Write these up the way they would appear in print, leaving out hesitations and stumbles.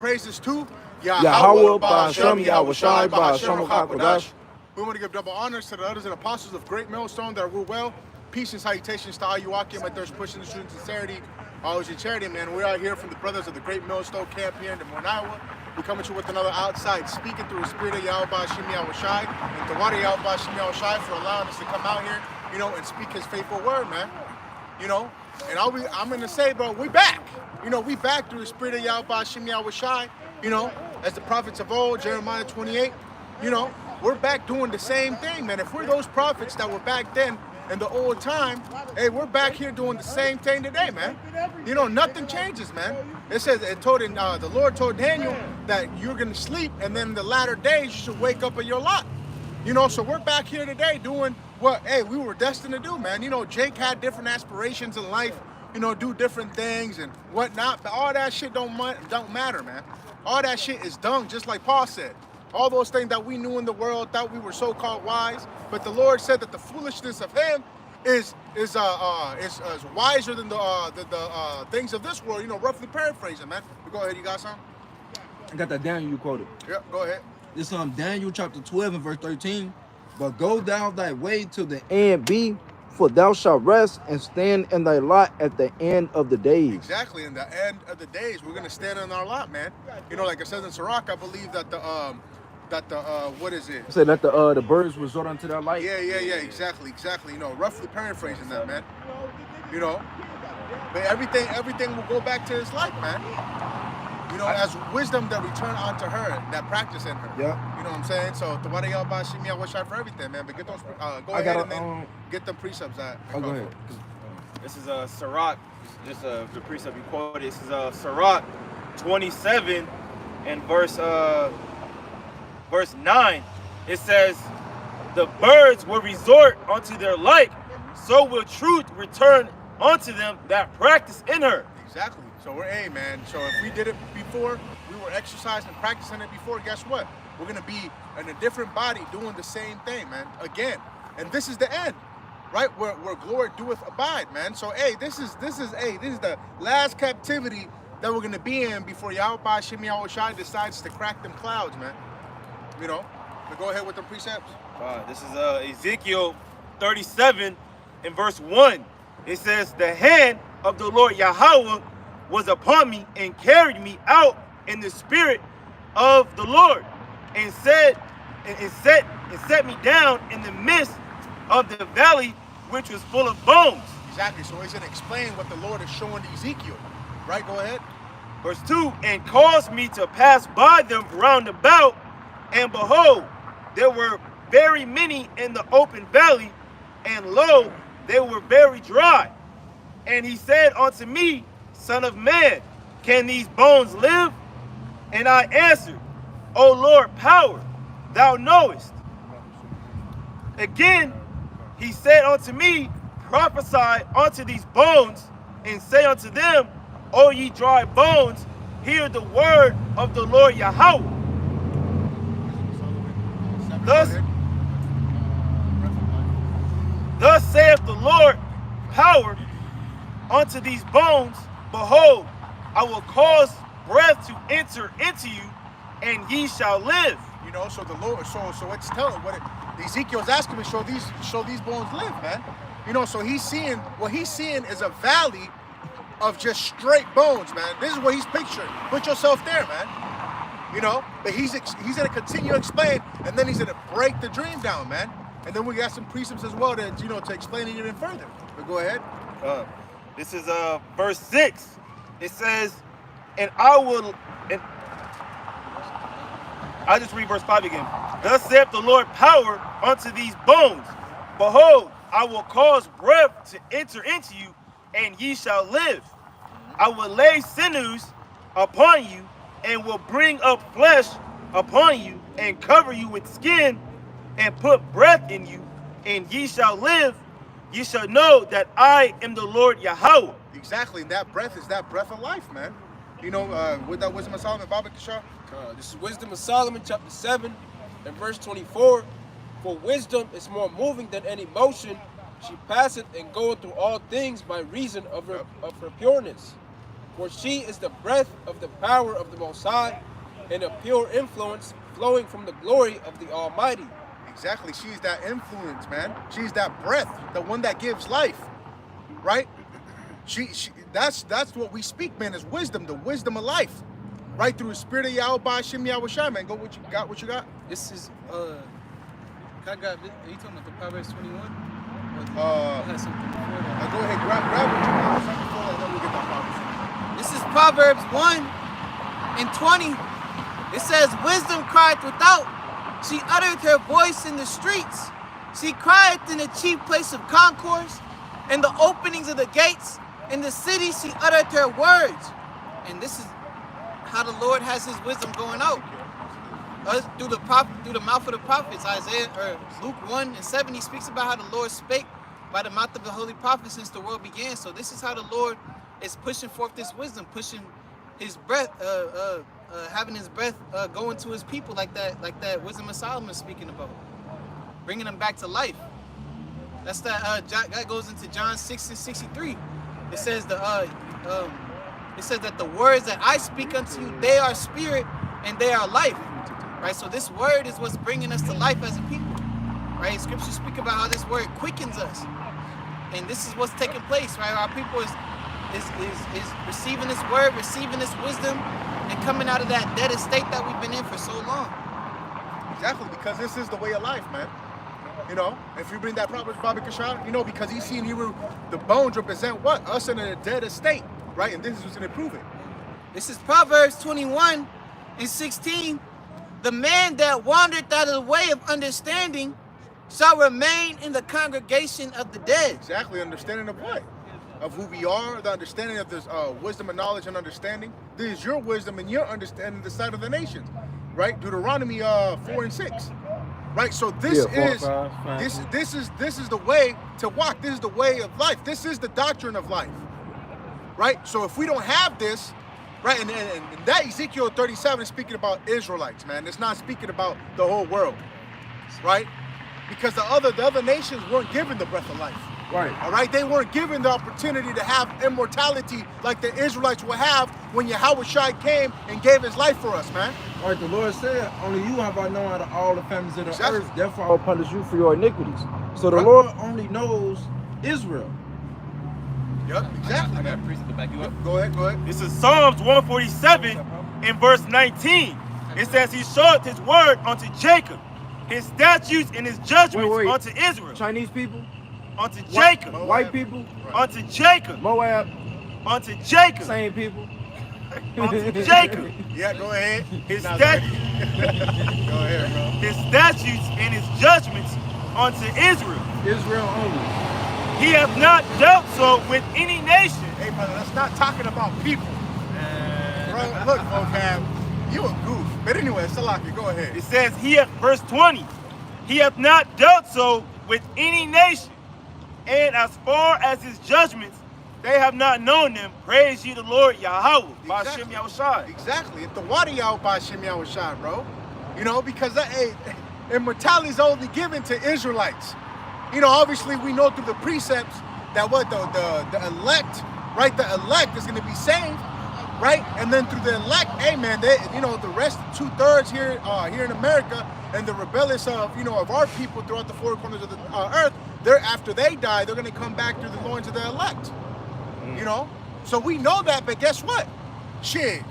Praises to Yahweh Ba'Shem Yahushai Ba'Shem Hakodash. We want to give double honors to the elders and apostles of Great Millstone that rule well. Peace and salutations to all you walking my thirst, pushing the truth and sincerity. Always in charity, man. We are here from the brothers of the Great Millstone camp here in Des Moines, Iowa. We're coming to you with another outside, speaking through the spirit of Yahweh Ba'Shem Yahushai and the water Yahweh Ba'Shem Yahushai for allowing us to come out here, and speak his faithful word, man. And I'm going to say, bro, we back. We back through the spirit of Yahweh Ba'Shem Yahushai, as the prophets of old, Jeremiah 28, we're back doing the same thing, man. If we're those prophets that were back then in the old time, hey, we're back here doing the same thing today, man. Nothing changes, man. It says, the Lord told Daniel that you're going to sleep, and then in the latter days, you should wake up in your lot. So we're back here today doing what, hey, we were destined to do, man. Jake had different aspirations in life, do different things and whatnot, but all that shit don't matter, man. All that shit is dung, just like Paul said. All those things that we knew in the world, thought we were so-called wise, but the Lord said that the foolishness of him is wiser than the things of this world, roughly paraphrasing, man. But go ahead, you got something? I got that Daniel you quoted. Yeah, go ahead. It's Daniel chapter 12 and verse 13. But go thou thy way to the end be, for thou shalt rest and stand in thy lot at the end of the days. Exactly, in the end of the days, we're gonna stand in our lot, man. Like it says in Sirach, I believe that what is it? Say let the birds resort unto their light. Yeah, exactly. Roughly paraphrasing that, man. But everything will go back to its life, man. As wisdom that return unto her, that practice in her. Yeah. You know what I'm saying? So the water y'all by Shimi, I wish I for everything, man. But get those go ahead and then get them precepts out. Oh, go ahead. This is Sirach, just the precept you quoted. This is Sirach 27 and verse 9. It says, the birds will resort unto their like, so will truth return unto them that practice in her. Exactly. So we're man. So if we did it before, we were exercising and practicing it before, guess what? We're gonna be in a different body doing the same thing, man. Again. And this is the end. Right? Where glory doeth abide, man. So this is the last captivity that we're gonna be in before Yahweh Ba'Shem Yahushai decides to crack them clouds, man. But go ahead with the precepts. This is Ezekiel 37 and verse 1. It says, the hand of the Lord Yahweh was upon me and carried me out in the spirit of the Lord and set me down in the midst of the valley which was full of bones. Exactly. So he's going to explain what the Lord is showing to Ezekiel. Right? Go ahead. Verse 2, and caused me to pass by them round about, and behold, there were very many in the open valley, and lo, they were very dry. And he said unto me, Son of man, can these bones live? And I answered, O Lord, power, thou knowest. Again, he said unto me, prophesy unto these bones, and say unto them, O ye dry bones, hear the word of the Lord Yahweh. Thus saith the Lord, power unto these bones, behold, I will cause breath to enter into you, and ye shall live. So the Lord, so it's telling Ezekiel's asking me, show these bones live, man. So what he's seeing is a valley of just straight bones, man. This is what he's picturing. Put yourself there, man. But he's gonna continue to explain, and then he's gonna break the dream down, man. And then we got some precepts as well to to explain it even further. But go ahead. This is verse 6. It says, and I'll just read verse 5 again. Thus saith the Lord, power unto these bones. Behold, I will cause breath to enter into you, and ye shall live. I will lay sinews upon you, and will bring up flesh upon you, and cover you with skin, and put breath in you, and ye shall live. Ye shall know that I am the Lord Yahweh. Exactly, and that breath is that breath of life, man. With that Wisdom of Solomon, Baba Kishar? This is Wisdom of Solomon, chapter 7, and verse 24. For wisdom is more moving than any motion. She passeth and goeth through all things by reason of her pureness. For she is the breath of the power of the Most High, and a pure influence flowing from the glory of the Almighty. Exactly. She's that influence, man. She's that breath, the one that gives life, right? That's what we speak, man, is wisdom, the wisdom of life, right? Through the spirit of Yahweh, Shem Yahweh Shai, man. Go what you got, what you got? This is I got. Are you talking about the Proverbs 21? Or has something before that? Go ahead, grab what you got. Something before that, then we'll get that Proverbs. This is Proverbs 1 and 20. It says, "Wisdom crieth without; she uttereth her voice in the streets. She crieth in the chief place of concourse, in the openings of the gates. In the city she uttereth her words." And this is how the Lord has his wisdom going out. Through the mouth of the prophets. Isaiah or Luke 1 and 7, he speaks about how the Lord spake by the mouth of the holy prophet since the world began. So this is how the Lord is pushing forth this wisdom, pushing his breath, having his breath go into his people like that wisdom of Solomon is speaking about, bringing them back to life. That's that goes into John 6 and 63. It says that the words that I speak unto you, they are spirit and they are life. Right, so this word is what's bringing us to life as a people. Right, scriptures speak about how this word quickens us, and this is what's taking place. Right, our people is receiving this word, receiving this wisdom, and coming out of that dead state that we've been in for so long. Exactly, because this is the way of life, man. You know, if you bring that Proverbs, Bobby Kashad, you know, because he's seen Hebrew, the bones represent what? Us in a dead state, right? And this is what's going to prove it. This is Proverbs 21 and 16. "The man that wandereth out of the way of understanding shall remain in the congregation of the dead." Exactly, understanding of what? Of who we are, the understanding of this wisdom and knowledge and understanding. This is your wisdom and your understanding the side of the nations, right? Deuteronomy 4 and 6, right? So this is the way to walk. This is the way of life. This is the doctrine of life, right? So if we don't have this, right, and that Ezekiel 37 is speaking about Israelites, man. It's not speaking about the whole world, right? Because the other nations weren't given the breath of life. Right. All right, they weren't given the opportunity to have immortality like the Israelites will have when Yahweh Shai came and gave his life for us, man. All right, the Lord said, only you have I known out of all the families of the Exactly. earth, therefore I will punish you for your iniquities. So the Right. Lord only knows Israel. Yep, exactly. I got a precept to back you up. Go ahead. This is Psalms 147 in verse 19. It says, "He showeth his word unto Jacob, his statutes and his judgments Wait. unto Israel." Chinese people, Unto Jacob. white people, Unto Jacob. Moab, Unto Jacob. same people. Unto Jacob. Yeah, go ahead. His Not statutes. ready. Go ahead, bro. His statutes and his judgments unto Israel. Israel only. He hath not dealt so with any nation. Hey, brother, let's not talking about people. Bro, look, vocab, you a goof. But anyway, Salaki, go ahead. It says, verse 20, he hath not dealt so with any nation. And as far as his judgments, they have not known them. Praise ye the Lord Yahweh. By Shem Yahushai. Exactly. It's the water out by Shem Yahushai, bro. You know, because immortality is only given to Israelites. You know, obviously we know through the precepts that what the elect, right? The elect is going to be saved, right? And then through the elect, hey man, they, you know, the rest 2/3 here in America and the rebellious of our people throughout the four corners of the earth, they're after they die, they're going to come back through the loins of the elect. You know, so we know that, but guess what? Shit,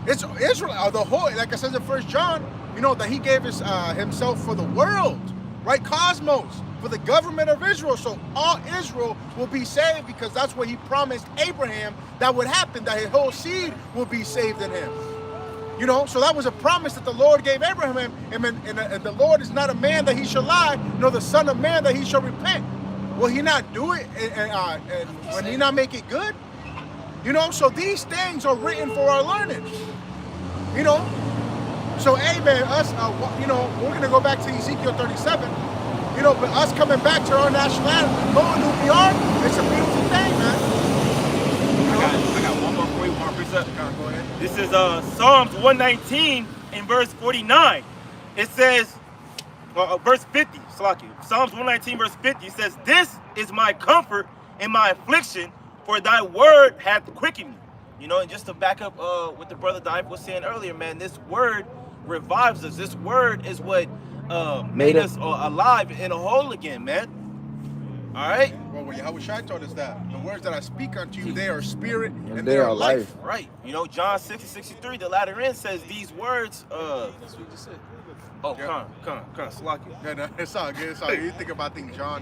it's Israel. The whole, like I said in 1 John, you know that he gave himself for the world, right? Cosmos, for the government of Israel. So all Israel will be saved because that's what he promised Abraham that would happen, that his whole seed will be saved in him. You know, so that was a promise that the Lord gave Abraham, and the Lord is not a man that he shall lie, nor the son of man that he shall repent. Will he not do it, and when he not make it good? You know, so these things are written for our learning. You know, so hey man, us, you know, we're gonna go back to Ezekiel 37. You know, but us coming back to our nationality, knowing who we are, it's a beautiful thing, man. I got one more for you, one more precept. Go ahead. This is Psalms 119 in verse 49. It says, verse 50, Salaki. Psalms 119 verse 50 says, "This is my comfort in my affliction, for thy word hath quickened me." You know, and just to back up what the brother Dive was saying earlier, man, this word revives us. This word is what made us alive and whole again, man. All right? Well, Yahweh Shai told us that. The words that I speak unto you, they are spirit and they are life. Right. You know, John 6:63, the latter end says these words. That's what you just said. Oh, come on, Slocky. No, it's all good. It's all good. You think about things, John.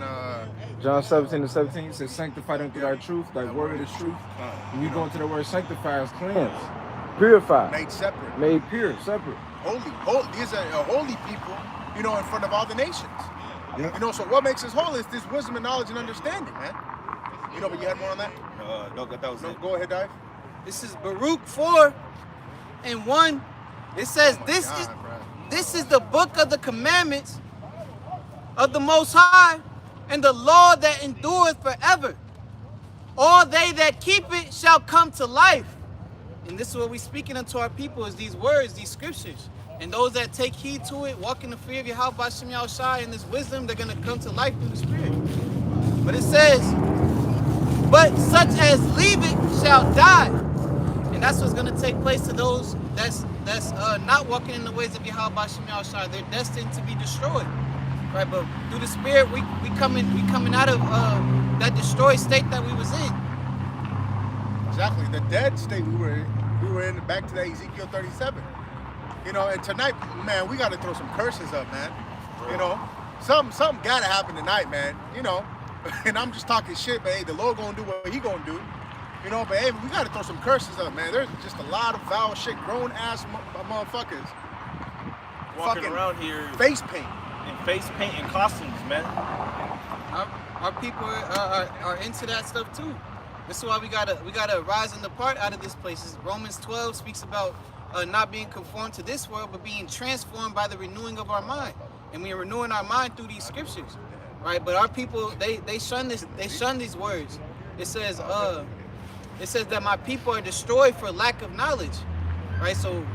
John 17:17 says, sanctify them through thy truth, thy word is truth. When you go into the word sanctify is cleansed, purified, made separate, made pure, separate. Holy. These are holy people, you know, in front of all the nations. Yeah. You know, so what makes us holy is this wisdom and knowledge and understanding, man. You know, but you had more on that? No, that was it. Go ahead, Dive. This is Baruch 4:1. It says, this is the book of the commandments of the Most High and the law that endureth forever. All they that keep it shall come to life. And this is what we're speaking unto our people is these words, these scriptures. And those that take heed to it, walk in the fear of Yahweh Bashem Yahushai and this wisdom, they're going to come to life through the Spirit. But it says, but such as leave it shall die. And that's what's going to take place to those that's not walking in the ways of Yahweh Bashem Yahushai. They're destined to be destroyed. Right? But through the Spirit, we coming out of that destroyed state that we was in. Exactly. The dead state we were in, back to that Ezekiel 37. You know, and tonight, man, we got to throw some curses up, man. You know, something got to happen tonight, man. You know, and I'm just talking shit, but hey, the Lord gonna do what he gonna do. You know, but hey, we got to throw some curses up, man. There's just a lot of foul shit, grown ass motherfuckers Walking around here face paint and costumes, man. Our people are into that stuff too. This is why we gotta rise and depart out of this place. Romans 12 speaks about not being conformed to this world, but being transformed by the renewing of our mind. And we are renewing our mind through these scriptures, right? But our people, they shun this. They shun these words. It says that my people are destroyed for lack of knowledge, right? So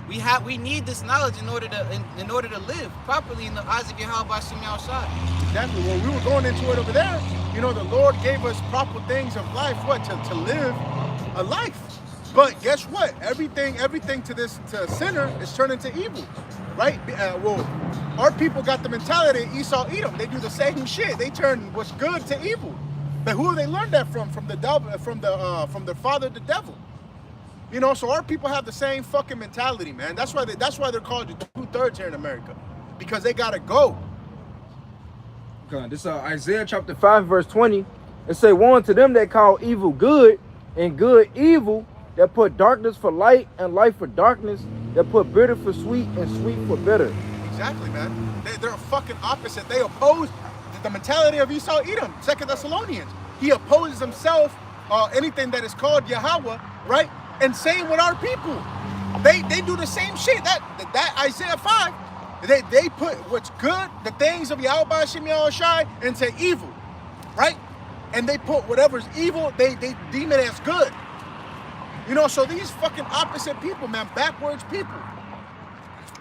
we need this knowledge in order to live properly in the eyes of Yahweh Bashem Yahushai. Exactly. Well, we were going into it over there. You know, the Lord gave us proper things of life, to live a life. But guess what? Everything to sinner is turned into evil, right? Our people got the mentality of Esau, Edom. They do the same shit. They turn what's good to evil. But who have they learned that from? From the devil, from their father, the devil. You know, so our people have the same fucking mentality, man. That's why they're called the 2/3 here in America, because they gotta go. Okay, this is Isaiah chapter 5 verse 20. It say, woe unto them that call evil good and good evil, that put darkness for light and light for darkness, that put bitter for sweet and sweet for bitter. Exactly, man. They're a fucking opposite. They oppose the mentality of Esau, Edom, 2 Thessalonians. He opposes himself, anything that is called Yahweh, right? And same with our people. They do the same shit. That Isaiah 5, they put what's good, the things of Yahweh Bashem Yahushai, into evil, right? And they put whatever's evil, they deem it as good. You know, so these fucking opposite people, man, backwards people.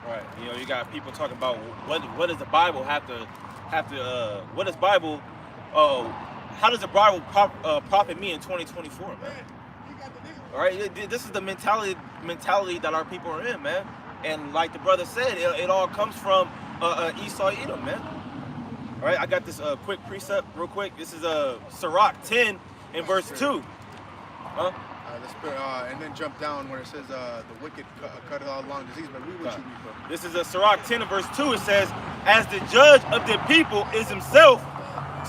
Right. You know, you got people talking about what does the Bible have to what does Bible how does the Bible profit me in 2024, man? All right, this is the mentality that our people are in, man. And like the brother said, it all comes from Esau, Edom, man. All right, I got this quick precept real quick. This is Sirach 10 and verse 2. And then jump down where it says the wicked cut it all along disease. But we will choose. This is Sirach 10 and verse 2. It says, as the judge of the people is himself,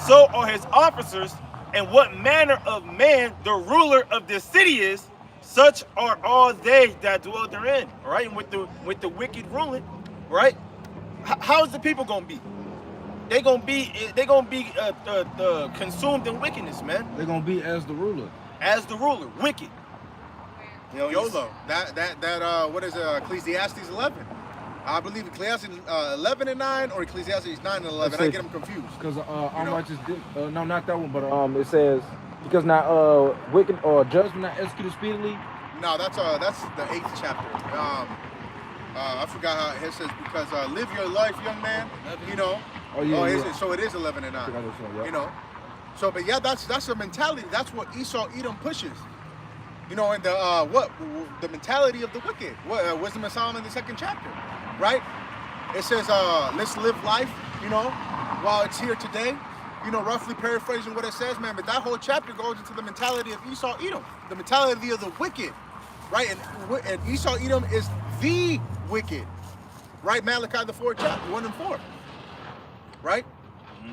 so are his officers, and what manner of man the ruler of this city is, such are all they that dwell therein. All right, and with the wicked ruling, right? How is the people gonna be? They gonna be consumed in wickedness, man. They're gonna be as the ruler. As the ruler, wicked. You know, YOLO. That what is Ecclesiastes 11? I believe Ecclesiastes 11 and 9 or Ecclesiastes 9 and 11. I get them confused. Because unrighteous, no, not that one, but it says because not wicked or judgment not executed speedily. No, that's the 8th chapter. I forgot how it says because live your life, young man. You know. Oh yeah. So it is 11 and 9. You know. So, but yeah, that's a mentality. That's what Esau Edom pushes. You know, and the mentality of the wicked. Wisdom of Solomon, the 2nd chapter, right? It says, let's live life, you know, while it's here today. You know, roughly paraphrasing what it says, man. But that whole chapter goes into the mentality of Esau, Edom, the mentality of the wicked, right? And Esau, Edom is the wicked, right? Malachi the 4th chapter, 1 and 4, right?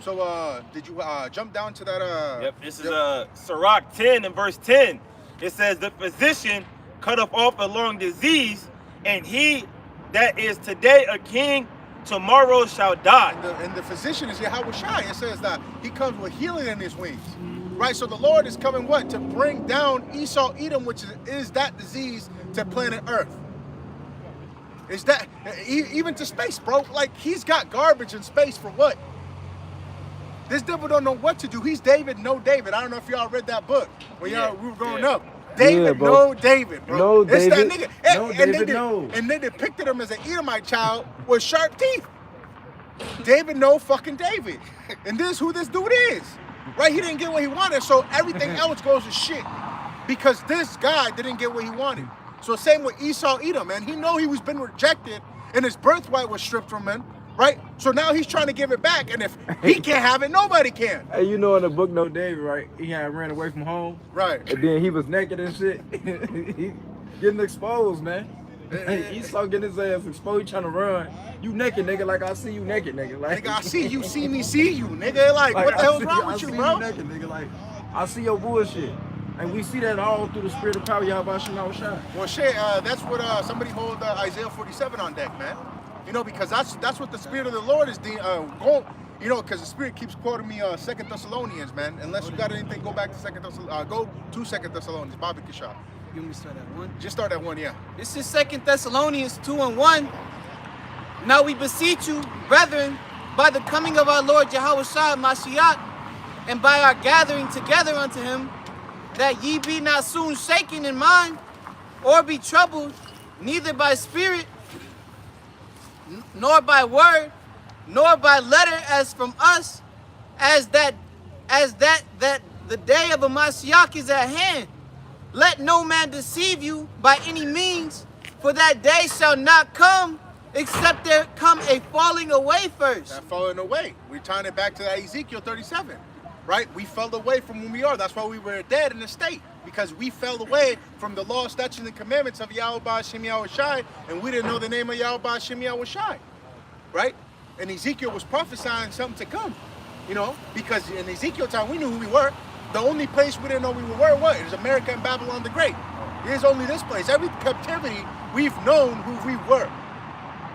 So, did you jump down to that? Yep, this is Sirach 10 and verse 10. It says, the physician cutteth off a long disease, and he that is today a king, tomorrow shall die. And the physician is Yahweh Shai. It says that he comes with healing in his wings, right? So the Lord is coming what? To bring down Esau, Edom, which is that disease, to planet Earth. Is that, even to space, bro? Like, he's got garbage in space for what? This devil don't know what to do. He's David, no David. I don't know if y'all read that book when we were growing up. David, no David, bro. No it's David. That nigga. No David, no. And they depicted him as an Edomite child with sharp teeth. David, no fucking David. And this who this dude is, right? He didn't get what he wanted, so everything else goes to shit because this guy didn't get what he wanted. So same with Esau, Edom, man. He know he was been rejected and his birthright was stripped from him. Right? So now he's trying to give it back. And if he can't have it, nobody can. Hey, you know in the book No David, right? He had ran away from home. Right. And then he was naked and shit. He getting exposed, man. Esau getting his ass exposed, he trying to run. You naked, nigga, like I see you naked, nigga. Like, nigga, I see you, see me, see you, nigga. Like what the hell's wrong with you, bro? I see you naked, nigga. Like, I see your bullshit. And we see that all through the spirit of power, Yahweh Shai. Well, shit, that's what somebody hold Isaiah 47 on deck, man. You know, because that's what the Spirit of the Lord is going. You know, because the Spirit keeps quoting me 2 Thessalonians, man. Unless you got anything, go back to 2 Thessalonians. Bobby Kishah. You want me to start at 1? Just start at 1, yeah. This is 2 Thessalonians 2 and 1. Now we beseech you, brethren, by the coming of our Lord Yahweh Shai Mashiach, and by our gathering together unto him, that ye be not soon shaken in mind, or be troubled, neither by spirit, nor by word, nor by letter as from us, as that the day of a Mashiach is at hand. Let no man deceive you by any means, for that day shall not come, except there come a falling away first. That falling away. We're tying it back to that Ezekiel 37, right? We fell away from who we are. That's why we were dead in the state, because we fell away from the law, statutes, and commandments of Yahweh Hashem Yahweh Shai, and we didn't know the name of Yahweh Hashem Yahweh Shai, right? And Ezekiel was prophesying something to come, you know, because in Ezekiel time we knew who we were. The only place we didn't know we were what? It was America and Babylon the Great. There's only this place. Every captivity, we've known who we were,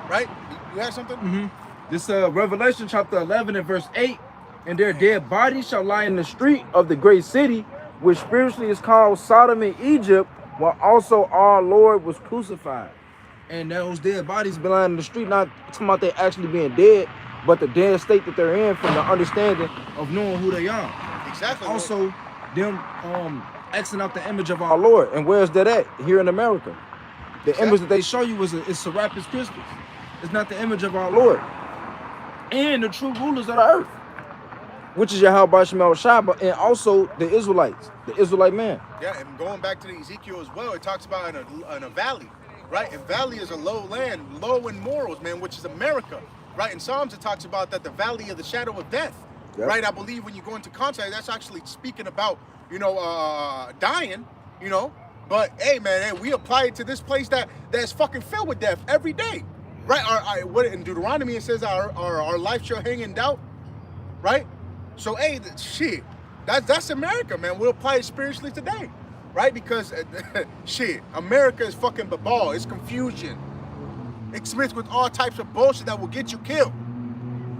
right? You have something? Mm-hmm. This Revelation chapter 11 and verse 8, and their dead bodies shall lie in the street of the great city, which spiritually is called Sodom and Egypt, where also our Lord was crucified. And those dead bodies been lying in the street, not talking about they actually being dead, but the dead state that they're in from the understanding of knowing who they are. Exactly. Also, them Xing out the image of our Lord. And where's that at? Here in America. The image that they show you is Serapis Christus. It's not the image of our Lord. And the true rulers of the earth, which is Yahweh Shemel Shai, and also the Israelites, the Israelite man. Yeah, and going back to the Ezekiel as well, it talks about in a valley, right? And valley is a low land, low in morals, man, which is America, right? In Psalms, it talks about that the valley of the shadow of death. Yep. Right, I believe when you go into context, that's actually speaking about, you know, dying, you know. But hey, man, hey, we apply it to this place that's fucking filled with death every day, right? What in Deuteronomy it says our life shall hang in doubt, right? So hey, shit, that's America, man. We'll apply it spiritually today, right? Because shit, America is fucking babal. It's confusion. It's mixed with all types of bullshit that will get you killed.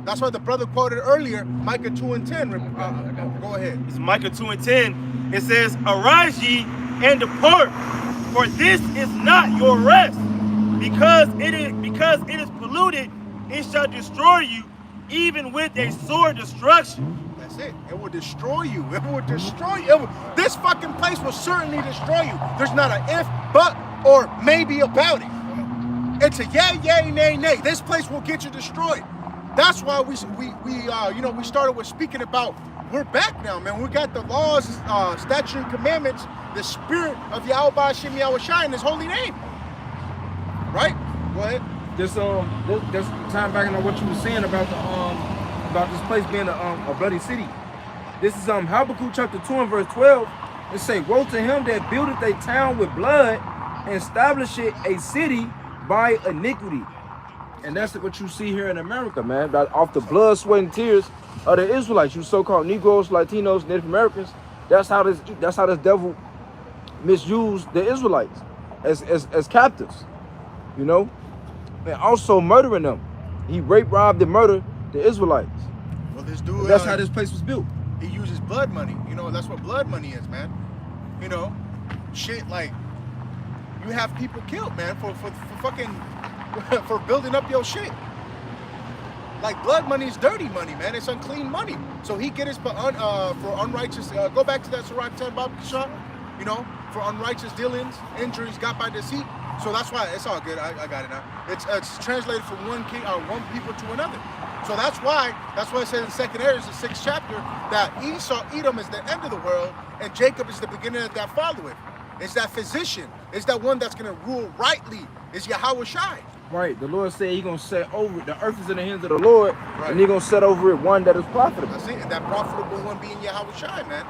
That's why the brother quoted earlier, Micah 2 and 10. Go ahead. It's Micah 2 and 10. It says, arise ye and depart, for this is not your rest. Because it is polluted, it shall destroy you, even with a sore destruction. That's it. It will destroy you. It will destroy you. This fucking place will certainly destroy you. There's not an if, but, or maybe about it. It's a yay, nay, nay. This place will get you destroyed. That's why we started with speaking about we're back now, man. We got the laws, statutes, and commandments the spirit of Yahweh Shem Yahushai in his holy name. Right? Go ahead. This time back on what you were saying about the about this place being a bloody city. This is Habakkuk chapter 2 and verse 12. It say, woe to him that buildeth a town with blood and establisheth a city by iniquity. And that's what you see here in America, man. That off the blood, sweat, and tears of the Israelites, you so-called Negroes, Latinos, Native Americans. That's how this devil misused the Israelites as captives, you know, and also murdering them. He raped, robbed, and murdered the Israelites. Well, this dude. That's how this place was built. He uses blood money. You know, that's what blood money is, man. You know, shit like you have people killed, man, for fucking for building up your shit. Like blood money is dirty money, man. It's unclean money. So he get his for unrighteous. Go back to that Sirach 10 Bob Kishon, you know, for unrighteous dealings, injuries got by deceit. So that's why it's all good. I got it now. It's translated from one people to another. So that's why it says in 2nd Ezra, the 6th chapter, that Edom is the end of the world, and Jacob is the beginning of that following. It's that physician. It's that one that's gonna rule rightly. It's Yahweh Shai. Right. The Lord said He's gonna set over it. The earth is in the hands of the Lord, right, and He's gonna set over it one that is profitable. That's it. And that profitable one being Yahweh Shai, man.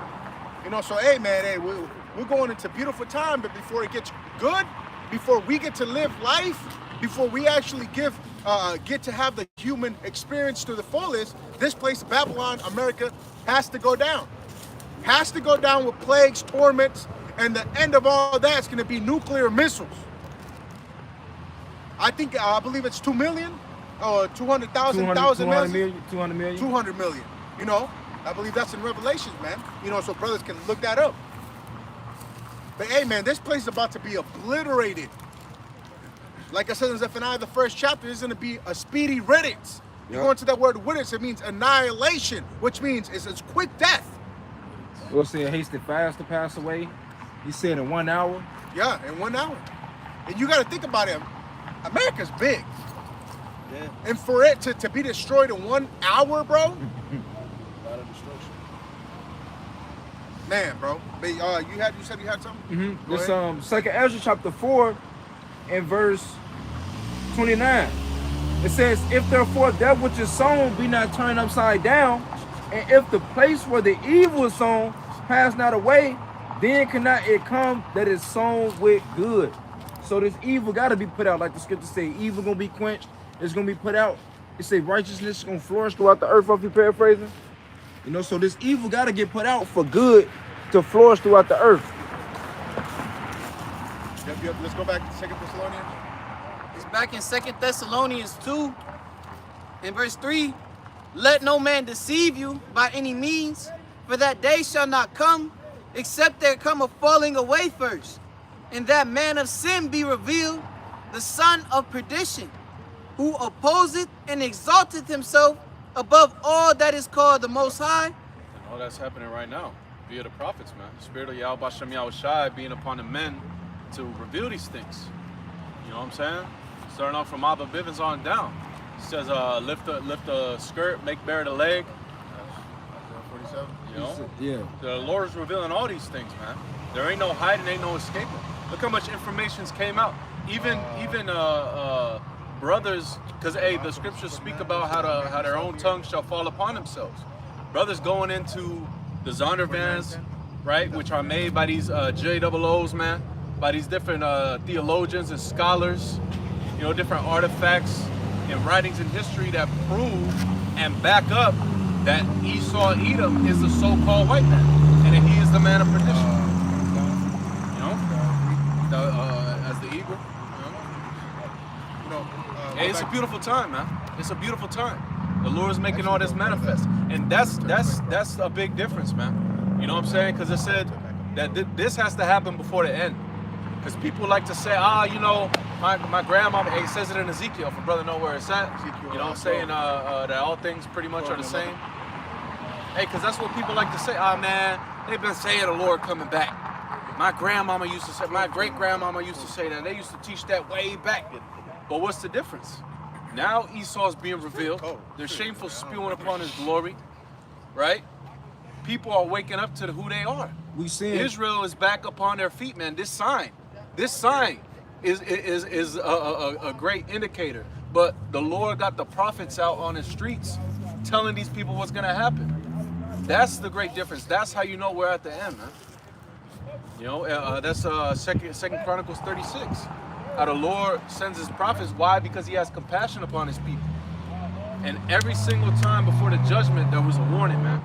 You know. So hey, man, hey, we're going into beautiful time, but before it gets good, before we get to live life, before we actually get to have the human experience to the fullest, this place, Babylon, America, has to go down. Has to go down with plagues, torments, and the end of all that is going to be nuclear missiles. I believe it's 2 million or 200,000 million. 200 million. You know, I believe that's in Revelations, man. You know, so brothers can look that up. But hey, man, this place is about to be obliterated. Like I said in Zephaniah, the 1st chapter, is going to be a speedy riddance. You go into that word riddance, it means annihilation, which means it's quick death. We'll say a hasty fast to pass away. He said in 1 hour. Yeah, in 1 hour. And you got to think about it. America's big. Yeah. And for it to be destroyed in 1 hour, bro. A lot of destruction. Man, bro. But you said you had something? This 2nd Ezra chapter 4 and verse 29. It says, if therefore that which is sown be not turned upside down, and if the place where the evil is sown pass not away, then cannot it come that is sown with good. So this evil got to be put out, like the scripture say. Evil gonna be quenched. It's gonna be put out. It say righteousness is gonna flourish throughout the earth. If you paraphrasing, you know. So this evil got to get put out for good to flourish throughout the earth. Yep. Let's go back to 2nd Thessalonians. It's back in 2nd Thessalonians 2, in verse 3. Let no man deceive you by any means, for that day shall not come, except there come a falling away first, and that man of sin be revealed, the son of perdition, who opposeth and exalteth himself above all that is called the Most High. And all that's happening right now via the prophets, man. The spirit of Yahweh Shem Yahushai being upon the men to reveal these things. You know what I'm saying? Starting off from Abba Bivens on down. It says, lift the skirt, make bare the leg. 47. You know? Yeah. The Lord is revealing all these things, man. There ain't no hiding, ain't no escaping. Look how much information's came out. Even brothers, because the scriptures speak about how their own tongue shall fall upon themselves. Brothers going into the Zondervans, right, which are made by these JOOs, man, by these different theologians and scholars, you know, different artifacts and writings in history that prove and back up that Esau Edom is the so-called white man, and that he is the man of perdition. You know, as the eagle. You know, hey, it's a beautiful time, man. It's a beautiful time. The Lord is making all this manifest, and that's a big difference, man. You know what I'm saying? Because it said that this has to happen before the end. Because people like to say, you know, my grandmama, it says it in Ezekiel, for brother know where it's at. You know what I'm saying? That all things pretty much are the same. Hey, because that's what people like to say. Man, they've been saying the Lord coming back. My grandmama used to say, my great-grandmama used to say that. They used to teach that way back. But what's the difference? Now Esau's being revealed. They're shameful spewing upon his glory, right? people are waking up to who they are. We see Israel is back upon their feet, man. This sign is a great indicator. But the Lord got the prophets out on the streets telling these people what's gonna happen. That's the great difference. That's how you know we're at the end, man. You know, that's Second Chronicles 36. How the Lord sends his prophets. Why? Because he has compassion upon his people. And every single time before the judgment, there was a warning, man.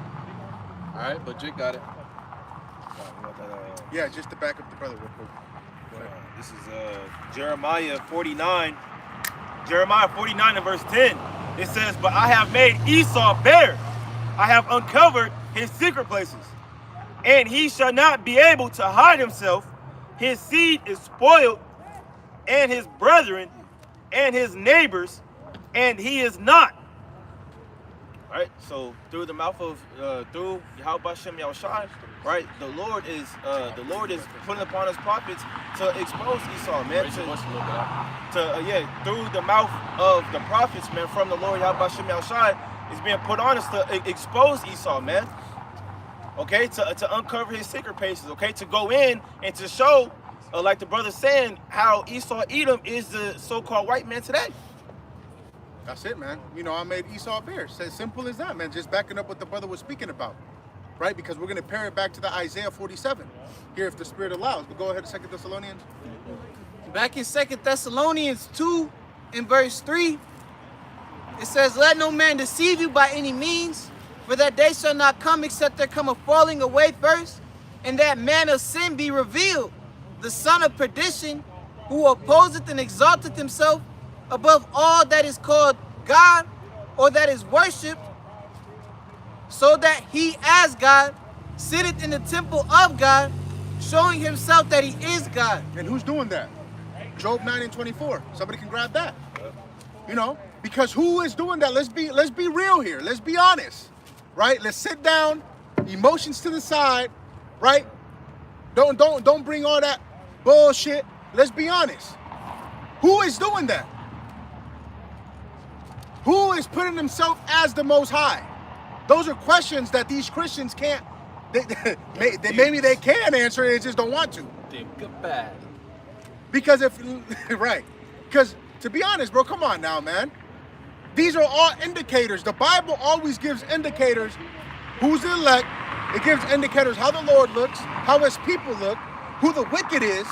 All right, but Jake got it. Yeah, just to back up the brother real quick. This is Jeremiah 49. Jeremiah 49 and verse 10. It says, "But I have made Esau bare. I have uncovered his secret places. And he shall not be able to hide himself. His seed is spoiled, and his brethren, and his neighbors, and he is not." Right? So through the mouth of through Yahweh Shem Yahushai, right? The Lord is putting upon his prophets to expose Esau, man. Through the mouth of the prophets, man, from the Lord Yahweh Shem Yahushai is being put on us to expose Esau, man. Okay, to uncover his secret places. Okay, to go in and to show, like the brother saying, how Esau Edom is the so-called white man today. That's it, man. You know, I made Esau bare. It's as simple as that, man. Just backing up what the brother was speaking about, right? Because we're going to pair it back to the Isaiah 47 here, if the Spirit allows. But go ahead, 2 Thessalonians. Back in 2 Thessalonians 2 in verse 3, it says, "Let no man deceive you by any means, for that day shall not come except there come a falling away first, and that man of sin be revealed, the son of perdition, who opposeth and exalteth himself above all that is called God or that is worshipped, so that he as God sitteth in the temple of God, showing himself that he is God." And who's doing that? Job 9 and 24. Somebody can grab that. You know, because who is doing that? Let's be real here. Let's be honest. Right? Let's sit down, emotions to the side, right? Don't bring all that bullshit. Let's be honest. Who is doing that? Who is putting himself as the Most High? Those are questions that these Christians can't, maybe they can answer, they just don't want to. Think bad. Because right. Because to be honest, bro, come on now, man. These are all indicators. The Bible always gives indicators who's the elect. It gives indicators how the Lord looks, how his people look, who the wicked is,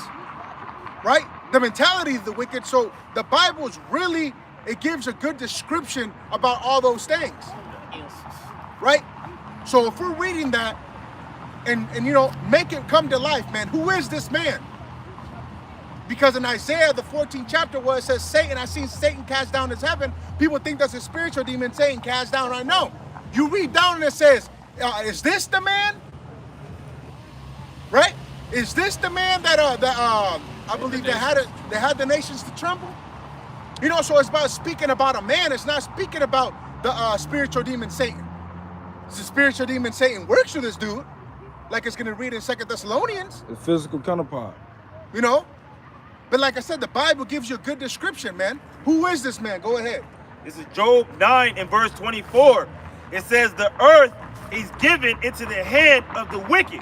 right? The mentality of the wicked. So the Bible is really, it gives a good description about all those things, right? So if we're reading that and you know, make it come to life, man, who is this man? Because in Isaiah, the 14th chapter, where it says, Satan, I seen Satan cast down his heaven, people think that's a spiritual demon Satan cast down. I know. You read down and it says, is this the man? Right? Is this the man that I believe that had the nations to tremble? You know, so it's about speaking about a man. It's not speaking about the spiritual demon Satan. It's the spiritual demon Satan works with this dude, like it's going to read in 2 Thessalonians. the physical counterpart. You know? But like I said, the Bible gives you a good description, man. Who is this man? Go ahead. This is Job 9 and verse 24. It says, "The earth is given into the hand of the wicked.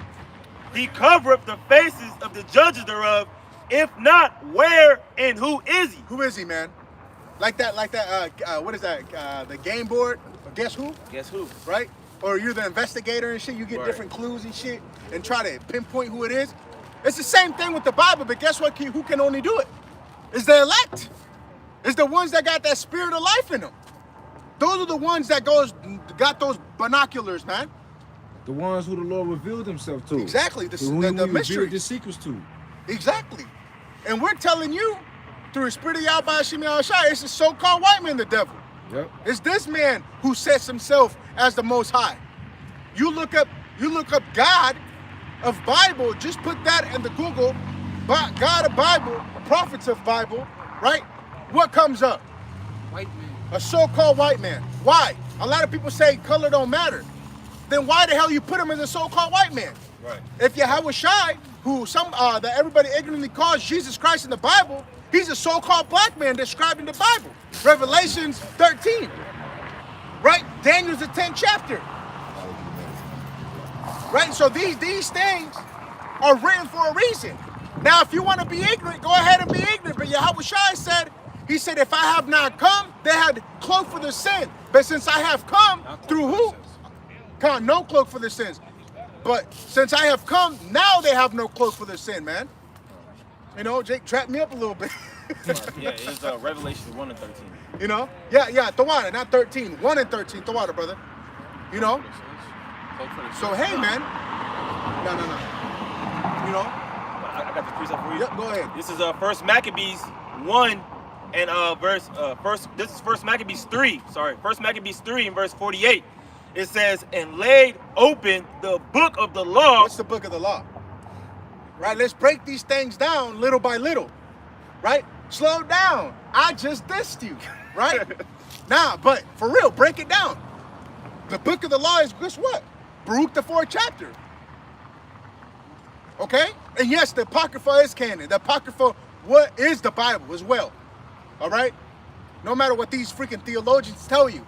He covereth the faces of the judges thereof. If not, where and who is he?" Who is he, man? Like that, what is that? The game board? Guess who? Guess who? Right? Or you're the investigator and shit. You get Right. different clues and shit and try to pinpoint who it is. It's the same thing with the Bible, but guess what? Who can only do it? It's the elect. It's the ones that got that spirit of life in them. Those are the ones that got those binoculars, man. The ones who the Lord revealed himself to. Exactly. To whom The he revealed mystery. the secrets to. Exactly. And we're telling you, through the spirit of Yahweh Hashem Yahushua, it's the so-called white man, the devil. Yep. It's this man who sets himself as the Most High. You look up God of Bible, just put that in the Google, God of Bible, prophets of Bible, right? What comes up? White man. A so-called white man. Why? A lot of people say color don't matter. Then why the hell you put him as a so-called white man? Right. If Yahweh Shai, who that everybody ignorantly calls Jesus Christ in the Bible, he's a so-called black man described in the Bible. Revelations 13. Right? Daniel's the 10th chapter. Right? So these things are written for a reason. Now, if you want to be ignorant, go ahead and be ignorant. But Yahweh Shai said, he said, if I have not come, they had cloak for the sin. But since I have come, through who? Come, no cloak for the sins. But since I have come, now they have no cloak for the sin, man. You know, Jake trapped me up a little bit. Yeah, it's Revelation 1 and 13. You know? Yeah, Tawada, not 13. 1 and 13, Tawada, brother. You know? So, hey, man. No. You know? I got the precept for you. Yep, go ahead. This is First Maccabees 1 and this is First Maccabees 3. Sorry, First Maccabees 3 and verse 48. It says, and laid open the book of the law. What's the book of the law? Right, let's break these things down little by little. Right? Slow down. I just dissed you. Right? Nah, but for real, break it down. The book of the law is, guess what? Baruch the 4th chapter. Okay? And yes, the Apocrypha is canon. The Apocrypha, what is the Bible as well? All right? No matter what these freaking theologians tell you.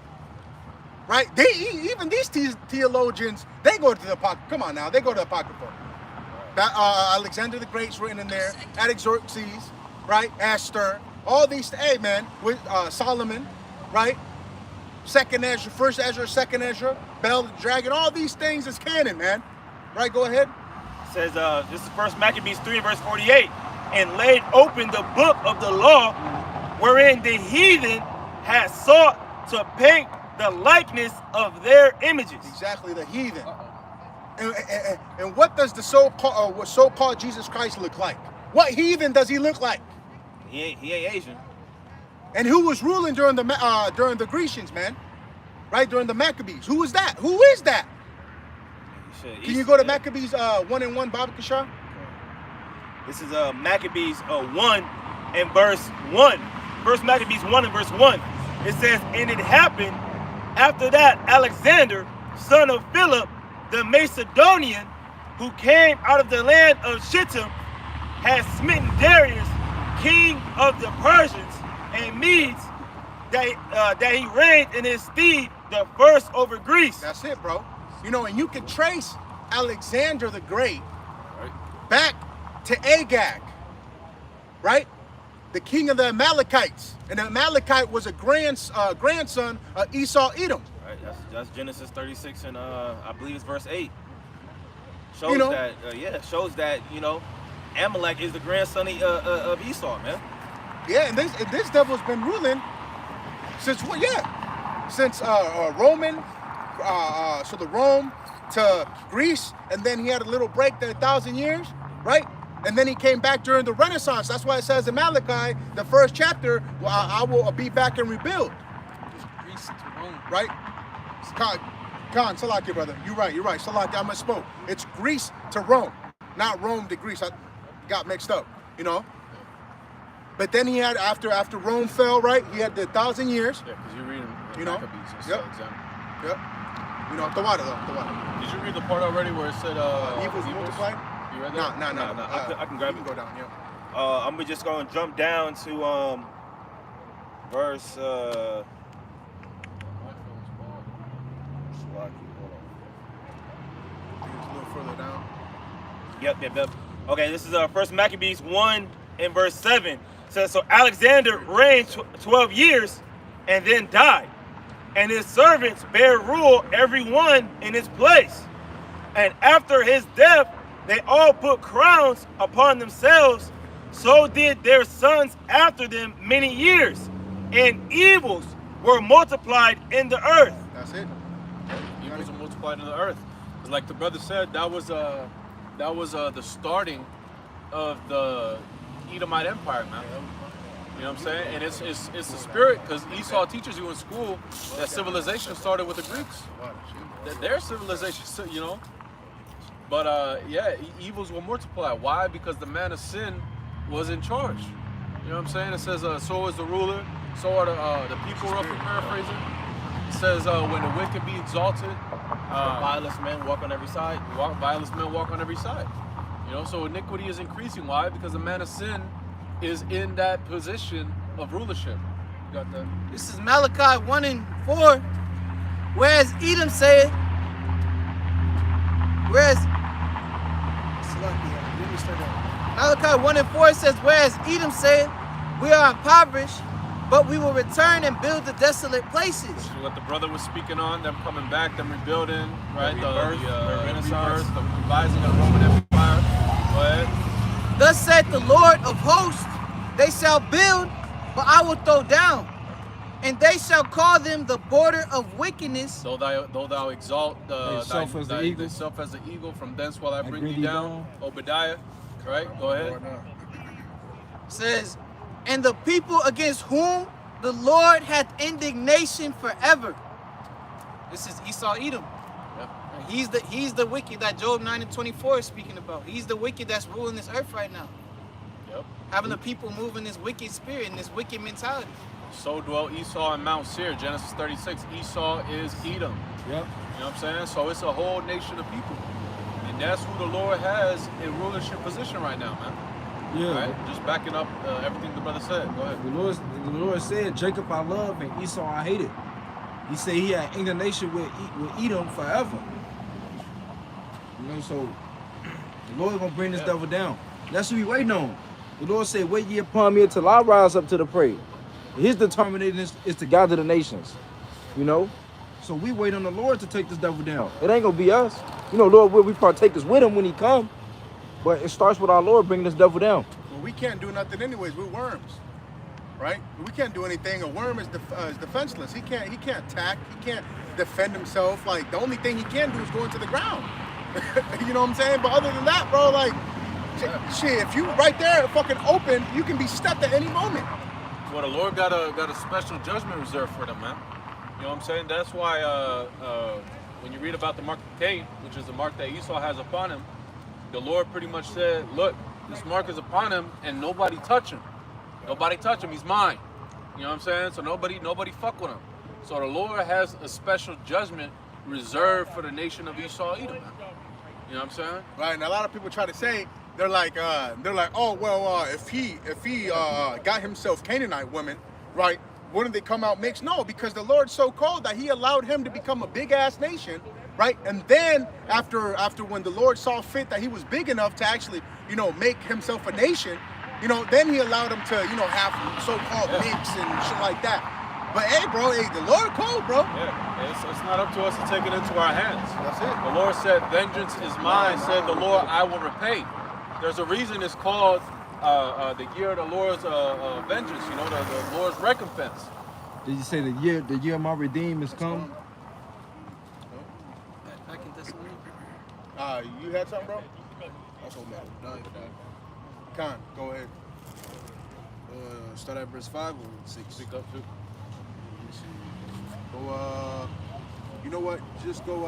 Right? Even these theologians, they go to the Apocrypha. Come on now, they go to the Apocrypha. Alexander the Great's written in there. Artaxerxes, right? Esther. All these, hey man, with Solomon, right? Second Ezra, First Ezra, Second Ezra, Bel the Dragon. All these things is canon, man. Right? Go ahead. It says, this is First Maccabees 3 and verse 48. And laid open the book of the law, wherein the heathen had sought to paint the likeness of their images. Exactly, the heathen. And what does the so-called Jesus Christ look like? What heathen does he look like? He ain't Asian. And who was ruling during the Grecians, man? Right, during the Maccabees. Who was that? Who is that? Can you go to Maccabees 1 and 1, Baba Kishar? This is Maccabees 1 and verse 1. First Maccabees 1 and verse 1. It says, and it happened after that Alexander, son of Philip, the Macedonian, who came out of the land of Shittim, had smitten Darius, king of the Persians and Medes, that he reigned in his stead the first over Greece. That's it, bro. You know, and you can trace Alexander the Great back to Agag, right? The king of the Amalekites. And the Amalekite was a grandson of Esau Edom. Right, that's Genesis 36 and I believe it's verse 8. Shows shows that, you know, Amalek is the grandson of Esau, man. Yeah, and this devil's been ruling since what? Yeah, since Roman, so the Rome to Greece, and then he had a little break there, 1,000 years, right? And then he came back during the Renaissance. That's why it says in Malachi, the 1st chapter, well, I will be back and rebuild. Greece to Rome. Right? Khan, Salaki, brother. You're right. Salaki, I misspoke. It's Greece to Rome, not Rome to Greece. I got mixed up, you know? But then he had, after Rome fell, right? He had the 1,000 years. Yeah, because you're reading You know? Maccabees. Yep. Yep. You know, Tawada though, Tawada. Did you read the part already where it said Evils multiplied? You read that? No. I can grab you it. can go down, yeah. I'm just going to jump down to verse I think it's a little further down. Yep. Okay, this is First Maccabees 1 and verse 7. It says, so Alexander reigned 12 years and then died. And his servants bare rule every one in his place. And after his death, they all put crowns upon themselves. So did their sons after them many years. And evils were multiplied in the earth. That's it. Evils are multiplied in the earth. It's like the brother said, that was the starting of the Edomite Empire, man. You know what I'm saying? And it's the spirit, because Esau teaches you in school that civilization started with the Greeks. That their civilization, you know. But evils will multiply. Why? Because the man of sin was in charge. You know what I'm saying? It says, so is the ruler, so are the people, roughly paraphrasing. It says, when the wicked be exalted, Violence men walk on every side. Violence men walk on every side. You know, so iniquity is increasing. Why? Because the man of sin is in that position of rulership. You got that? This is Malachi 1 and 4. Whereas Edom said, Whereas Malachi 1 and 4 says, whereas Edom said, we are impoverished, but we will return and build the desolate places. What the brother was speaking on, them coming back, them rebuilding, right? The Renaissance. the revising of the Roman Empire. Go ahead. Thus said the Lord of hosts, they shall build, but I will throw down. And they shall call them the border of wickedness. Though thou exalt Thyself as the eagle. thyself as the eagle, from thence will I bring thee down. Obadiah. Right? Go ahead. Says, and the people against whom the Lord hath indignation forever. This is Esau Edom. Yep. He's the wicked that Job 9 and 24 is speaking about. He's the wicked that's ruling this earth right now. Yep. Having the people move in this wicked spirit and this wicked mentality. So dwelt Esau in Mount Seir, Genesis 36. Esau is Edom. Yep. You know what I'm saying? So it's a whole nation of people. And that's who the Lord has in rulership position right now, man. Yeah. Right? Just backing up everything the brother said. Go ahead. The Lord said, Jacob I love and Esau I hated. He said he had indignation with Edom forever. You know, so the Lord gonna bring this devil down. That's what we waiting on. The Lord said, wait ye upon me until I rise up to the prey. His determination is to gather the nations. You know? So we wait on the Lord to take this devil down. It ain't gonna be us. You know, Lord, we partake us with him when he come. But it starts with our Lord bringing this devil down. Well, we can't do nothing anyways. We're worms, right? We can't do anything. A worm is defenseless. He can't attack. He can't defend himself. Like, the only thing he can do is go into the ground. You know what I'm saying? But other than that, bro, like, shit, if you right there fucking open, you can be stepped at any moment. Well, the Lord got a special judgment reserved for them, man. You know what I'm saying? That's why when you read about the mark of Cain, which is the mark that Esau has upon him, the Lord pretty much said, look, this mark is upon him and nobody touch him. Nobody touch him, he's mine. You know what I'm saying? So nobody fuck with him. So the Lord has a special judgment reserved for the nation of Esau Edom, man. You know what I'm saying? Right, and a lot of people try to say, they're like, oh well, if he got himself Canaanite women, right? Wouldn't they come out mixed? No, because the Lord's so called that he allowed him to become a big ass nation, right? And then after when the Lord saw fit that he was big enough to actually, you know, make himself a nation, you know, then he allowed him to, you know, have so-called mix and shit like that. But hey, bro, the Lord called, bro. Yeah, it's not up to us to take it into our hands. That's it. The Lord said, vengeance is mine, said the Lord, I will repay. There's a reason it's called the year of the Lord's vengeance, you know, the Lord's recompense. Did you say the year of my redeem is come? Back in Thessalonica. You had something, bro? That's what matters. Con, go ahead. Start at verse 5 or 6? Speak up too. Go, you know what? Just go,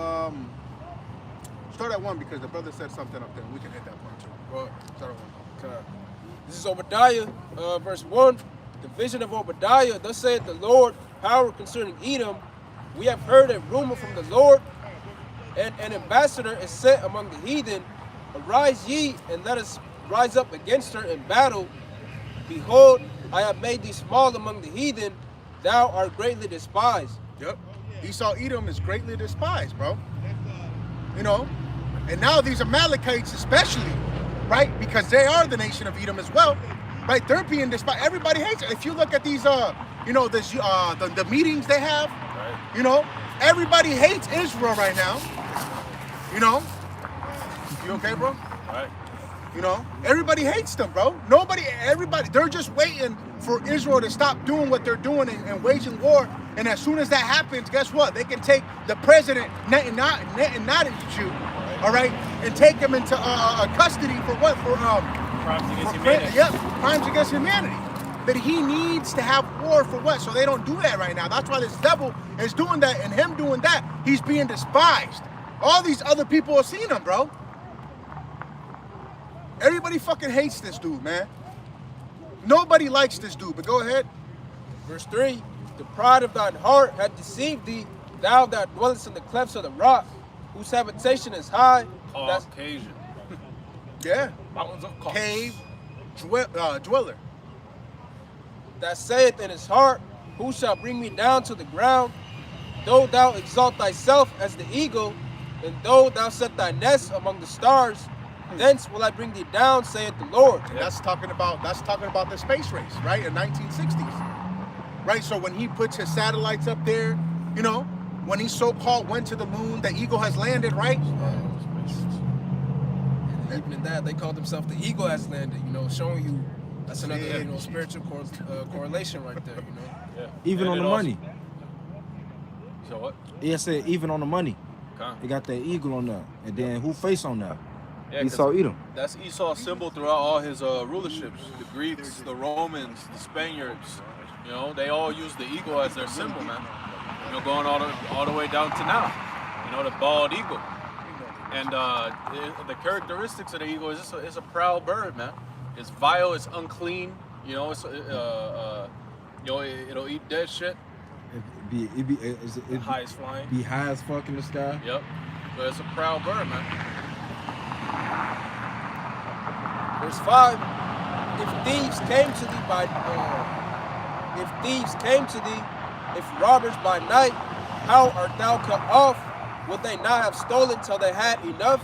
start at 1 because the brother said something up there. We can hit that point too. Go ahead. Start at 1. Okay. This is Obadiah, verse 1. The vision of Obadiah, thus saith the Lord, power concerning Edom. We have heard a rumor from the Lord, and an ambassador is sent among the heathen. Arise ye, and let us rise up against her in battle. Behold, I have made thee small among the heathen. Thou art greatly despised. Yep. Esau Edom is greatly despised, bro. You know? And now these Amalekites especially, right? Because they are the nation of Edom as well. Right? They're being despised. Everybody hates it. If you look at these you know, this the meetings they have, Right. you know, everybody hates Israel right now. You know? You okay, bro? Right. You know, everybody hates them, bro. Everybody, they're just waiting for Israel to stop doing what they're doing and waging war. And as soon as that happens, guess what? They can take the president, Netanyahu, all right, and take him into custody for what? For Crimes against humanity. Yep, crimes against humanity. But he needs to have war for what? So they don't do that right now. That's why this devil is doing that, and him doing that, he's being despised. All these other people are seeing him, bro. Everybody fucking hates this dude, man. Nobody likes this dude, but go ahead. Verse 3. The pride of thine heart hath deceived thee, thou that dwellest in the clefts of the rock, whose habitation is high. Caucasian. Yeah. Mountains of Caucasus. Cave dweller. That saith in his heart, who shall bring me down to the ground? Though thou exalt thyself as the eagle, And though thou set thy nest among the stars, thence will I bring thee down, saith the Lord. And that's talking about the space race, right? In 1960s, right? So when he puts his satellites up there, you know, when he so-called went to the moon, the eagle has landed, right? And even in that, they called themselves the eagle has landed. You know, showing you that's another spiritual correlation right there. You know. Yeah. Even And on it the also- money. So what? Yeah, said even on the money. Okay. They got that eagle on there. And then who face on there? Yeah, 'cause Esau Edom. that's Esau's symbol throughout all his rulerships. The Greeks, the Romans, the Spaniards, you know, they all use the eagle as their symbol, man. You know, going all the way down to now. You know, the bald eagle. And the characteristics of the eagle is it's a proud bird, man. It's vile, it's unclean. You know, it's you know, it'll eat dead shit. It Highest flying. be high as fuck in the sky. Yep. So it's a proud bird, man. Verse 5, if thieves came to thee, if robbers by night, how art thou cut off? Would they not have stolen till they had enough?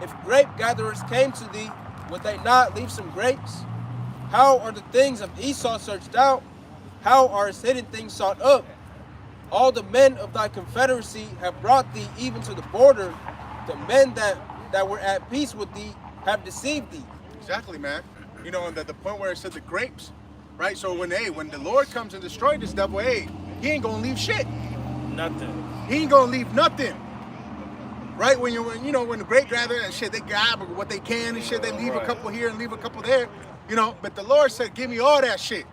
If grape gatherers came to thee, would they not leave some grapes? How are the things of Esau searched out? How are his hidden things sought up? All the men of thy confederacy have brought thee even to the border. The men that were at peace with thee have deceived thee. Exactly, man. You know, and the point where it said the grapes, right? So when the Lord comes and destroys this devil, hey, he ain't gonna leave shit. Nothing. He ain't gonna leave nothing. Right? When the grape gather and shit, they grab what they can and shit, they leave a couple here and leave a couple there, you know. But the Lord said, give me all that shit.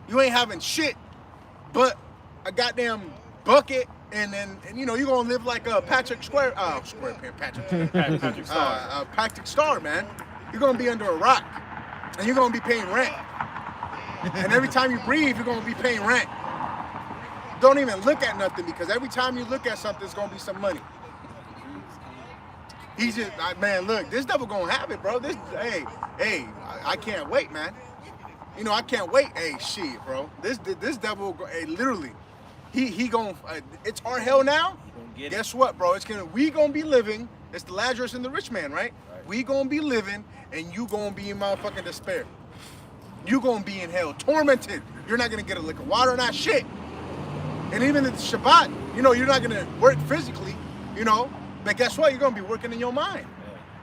You ain't having shit but a goddamn bucket, and you know, you're gonna live like a Patrick Star, man. You're gonna be under a rock, and you're gonna be paying rent. And every time you breathe, you're gonna be paying rent. Don't even look at nothing, because every time you look at something, it's gonna be some money. He's just, man, look, this devil gonna have it, bro. I can't wait, man. You know, I can't wait. Hey, shit, bro. This devil, hey, literally, he gonna, it's our hell now. Guess what, bro? We gonna be living. It's the Lazarus and the rich man, right? We gonna be living, and you gonna be in motherfucking despair. You gonna be in hell, tormented. You're not gonna get a lick of water, not shit. And even in the Shabbat, you know, you're not gonna work physically, you know, but guess what? You're gonna be working in your mind.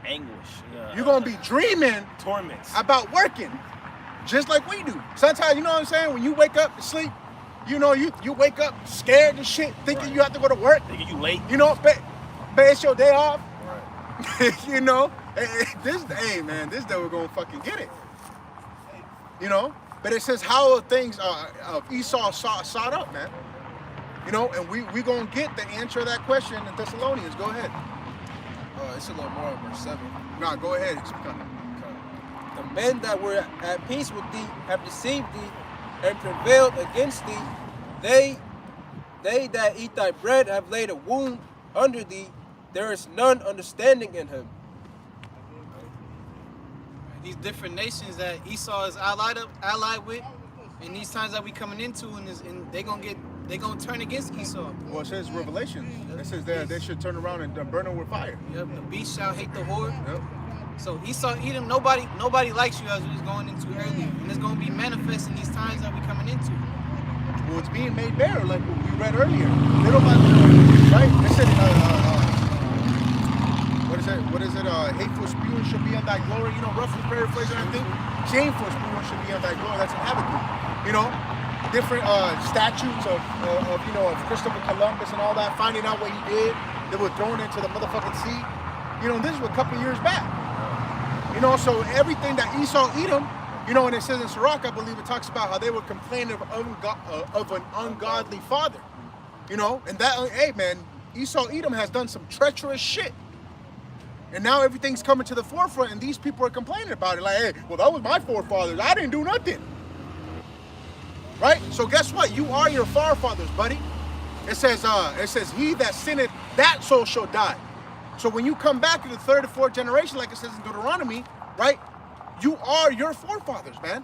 Anguish. You're gonna be dreaming Torments. about working, just like we do. Sometimes, you know what I'm saying? When you wake up to sleep, you know, you wake up scared and shit, thinking you have to go to work. Thinking you late. You know, but it's your day off. Right. You know, hey man, this devil gonna fucking get it. You know, but it says how things of Esau sought up, man. You know, and we gonna get the answer to that question in Thessalonians. Go ahead. It's a little more in verse 7. Nah, go ahead. The men that were at peace with thee have deceived thee and prevailed against thee. They that eat thy bread have laid a wound under thee. There is none understanding in him. These different nations that Esau is allied with, and these times that we coming into, and they gonna turn against Esau. Well, it says Revelation. It says they should turn around and burn them with fire. Yep, the beast shall hate the whore. Yep. So Esau, Edom, nobody likes you, as we was going into earlier, and it's gonna be manifest in these times that we coming into. Well, it's being made bare, like we read earlier. Little by little, right? It said, what is it? Hateful spewing shall be on thy glory. You know, roughly paraphrasing, I think. Shameful spewing shall be on thy glory. That's in Habakkuk. You know, different statues of Christopher Columbus and all that, finding out what he did. They were thrown into the motherfucking sea. You know, this was a couple years back. You know, so everything that Esau Edom, you know, and it says in Sirach, I believe it talks about how they were complaining of an ungodly father. You know, and that, hey man, Esau Edom has done some treacherous shit. And now everything's coming to the forefront, and these people are complaining about it. Like, hey, well, that was my forefathers. I didn't do nothing. Right? So guess what? You are your forefathers, buddy. It says, he that sinneth, that soul shall die. So when you come back to the third or fourth generation, like it says in Deuteronomy, right? You are your forefathers, man.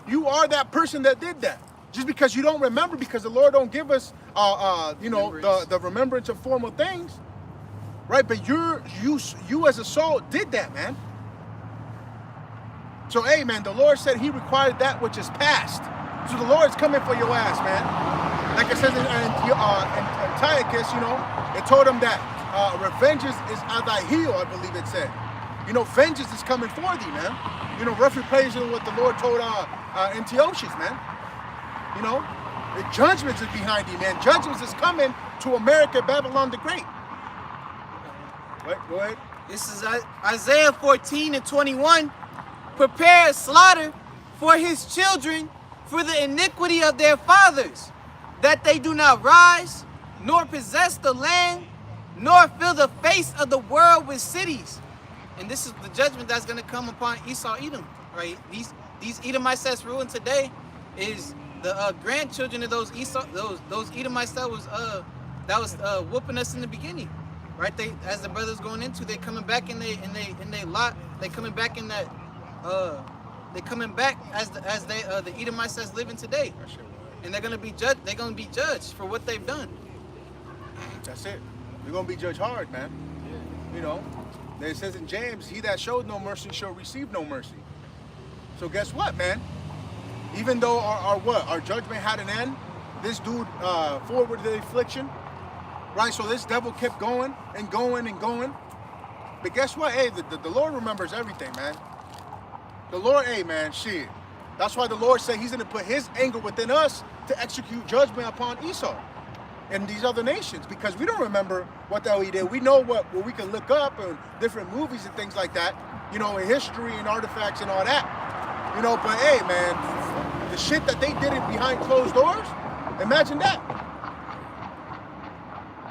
You are that person that did that. Just because you don't remember, because the Lord don't give us, the remembrance of former things, right? But you as a soul did that, man. So, hey, man, the Lord said he required that which is past. So the Lord's coming for your ass, man. Like it says in Antiochus, you know, it told him that revenge is at thy heel, I believe it said. You know, vengeance is coming for thee, man. You know, roughly praising what the Lord told Antiochus, man. You know, the judgments is behind thee, man. Judgments is coming to America, Babylon the Great. Wait, go ahead. This is Isaiah 14:21. Prepare slaughter for his children for the iniquity of their fathers, that they do not rise, nor possess the land, nor fill the face of the world with cities. And this is the judgment that's going to come upon Esau, Edom, right? These Edomites that's ruling today is the grandchildren of those Edomites that was whooping us in the beginning, right? They, as the brothers going into, they coming back in they lot, they coming back in that. They're coming back as the Edomites that's living today, and they're gonna be judged. They're gonna be judged for what they've done. That's it. We're gonna be judged hard, man. You know, it says in James, "He that showed no mercy shall receive no mercy." So guess what, man? Even though our judgment had an end, this dude forwarded the affliction, right? So this devil kept going and going and going. But guess what? Hey, the Lord remembers everything, man. The Lord, hey man, shit. That's why the Lord said he's going to put his anger within us to execute judgment upon Esau and these other nations, because we don't remember what the hell he did. We know what we can look up in different movies and things like that, you know, in history and artifacts and all that. You know, but hey man, the shit that they did it behind closed doors, imagine that.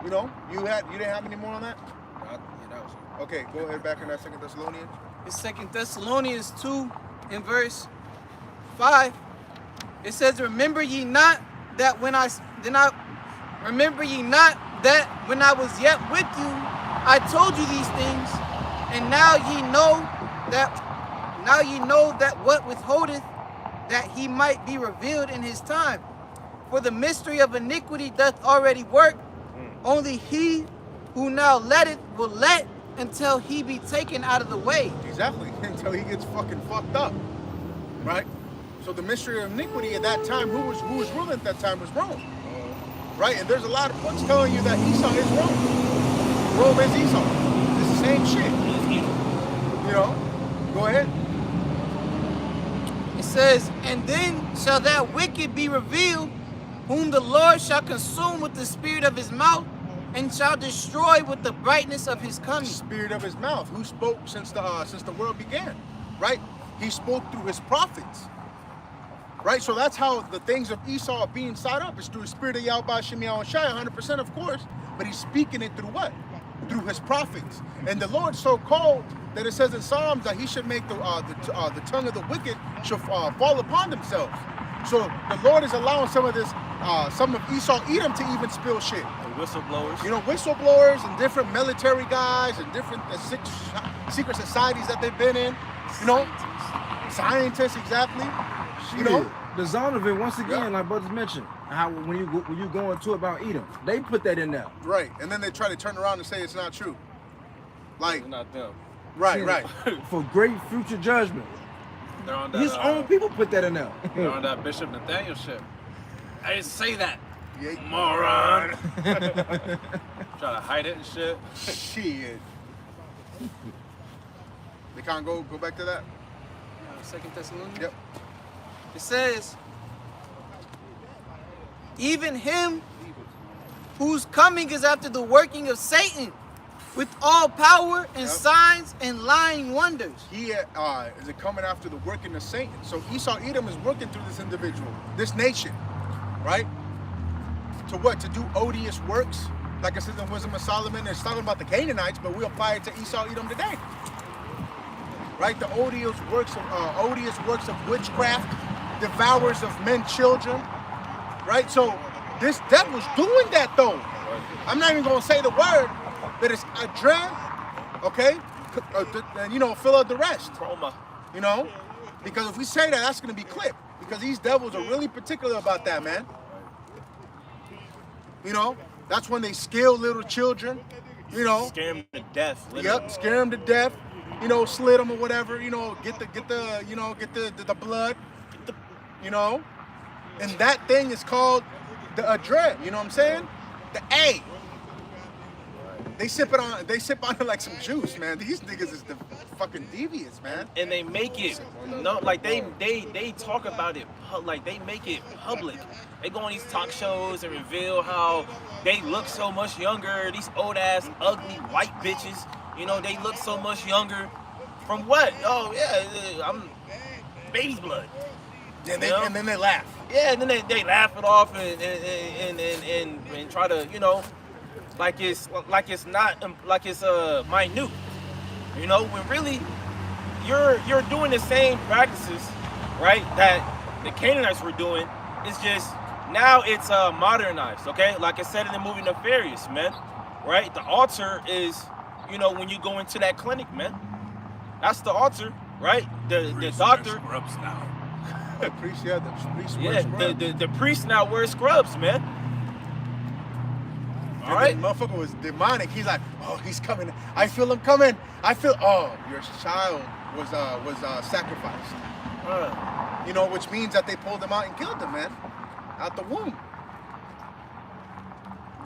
You know, you didn't have any more on that? Okay, go ahead back in that 2 Thessalonians. It's 2 Thessalonians 2 in verse 5. It says, remember ye not that when I was yet with you, I told you these things, and now ye know that what withholdeth, that he might be revealed in his time. For the mystery of iniquity doth already work. Only he who now letteth will let until he be taken out of the way. Exactly, until he gets fucking fucked up, right? So the mystery of iniquity at that time, who was ruling at that time was Rome, right? And there's a lot of books telling you that Esau is Rome. Rome is Esau. It's the same shit. You know? Go ahead. It says, and then shall that wicked be revealed, whom the Lord shall consume with the spirit of his mouth, and shall destroy with the brightness of his coming. Spirit of his mouth. Who spoke since the world began, right? He spoke through his prophets, right? So that's how the things of Esau are being set up. It's through the spirit of Yahweh Shemiah and Shai, 100% of course, but he's speaking it through what? Through his prophets. And the Lord's so cold that it says in Psalms that he should make the tongue of the wicked shall fall upon themselves. So the Lord is allowing some of Esau Edom to even spill shit. Whistleblowers. You know, whistleblowers and different military guys and different secret societies that they've been in. You know, scientists, exactly. Shit. You know, the Zondervan, once again, Yeah. like brothers mentioned, how when you go into about Edom, they put that in there. right. And then they try to turn around and say it's not true. Like, It's not them. right, See, right. For great future judgment. They're on that. His own people put that in there. They're on that Bishop Nathaniel shit. I didn't say that. Yeah, Moron. Try to hide it and shit. Shit. They can't go back to that? 2 Thessalonians. Yep. It says, even him whose coming is after the working of Satan, with all power and Yep. signs and lying wonders. He is coming after the working of Satan. So Esau Edom is working through this individual, this nation, right? To what? To do odious works. Like I said in Wisdom of Solomon, it's talking about the Canaanites, but we apply it to Esau Edom today. Right? The odious works of witchcraft, devourers of men, children. Right? So this devil's doing that though. I'm not even gonna say the word, but it's Adren, okay? And you know, fill out the rest. Chroma. You know? Because if we say that, that's gonna be clipped. Because these devils are really particular about that, man. You know? That's when they scale little children, You know, Scare him to death. Literally. yep, scare him to death. You know, slit him or whatever. You know, get the blood. You know, and that thing is called the dread. You know what I'm saying? The A. They sip on it like some juice, man. These niggas is the fucking devious, man. And they make it like they talk about it like they make it public. They go on these talk shows and reveal how they look so much younger. These old ass ugly white bitches, you know, they look so much younger. From what? Oh yeah, I'm baby's blood. And then they laugh. Yeah, and then they laugh it off and try to, you know, like it's minute. You know, when really you're doing the same practices, right, that the Canaanites were doing. It's just now it's modernized, okay? Like I said in the movie Nefarious, man. Right? The altar is, you know, when you go into that clinic, man. That's the altar, right? The doctor. Scrubs now. The priest, yeah, the priest Yeah, wears scrubs. the priest now wears scrubs, man. All right. The motherfucker was demonic. He's like, oh, he's coming. I feel him coming. Oh, your child was sacrificed. You know, which means that they pulled him out and killed him, man, out the womb.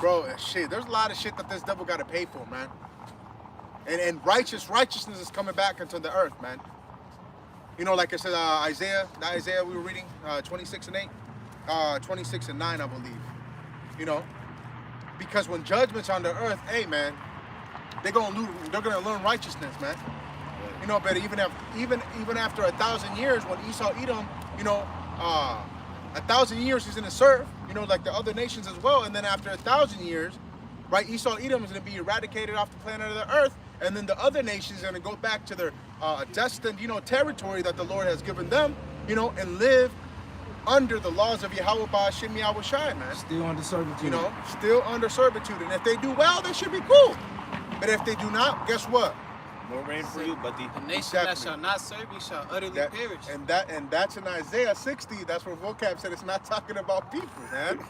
Bro, shit. There's a lot of shit that this devil got to pay for, man. And righteousness is coming back into the earth, man. You know, like I said, Isaiah we were reading, 26 and 8, 26 and 9, I believe. You know, because when judgment's on the earth, hey, man, they're gonna learn righteousness, man. You know, but even after 1,000 years, when Esau Edom, you know, 1,000 years he's gonna serve, you know, like the other nations as well. And then after 1,000 years, right, Esau Edom is gonna be eradicated off the planet of the earth. And then the other nations are going to go back to their destined, you know, territory that the Lord has given them, you know, and live under the laws of Yahweh Ba'ashem Yahweh Shai, man. Still under servitude. You know, still under servitude. And if they do well, they should be cool. But if they do not, guess what? More rain for you, buddy. The nation that shall not serve you shall utterly perish. And that's in Isaiah 60. That's where vocab said it's not talking about people, man.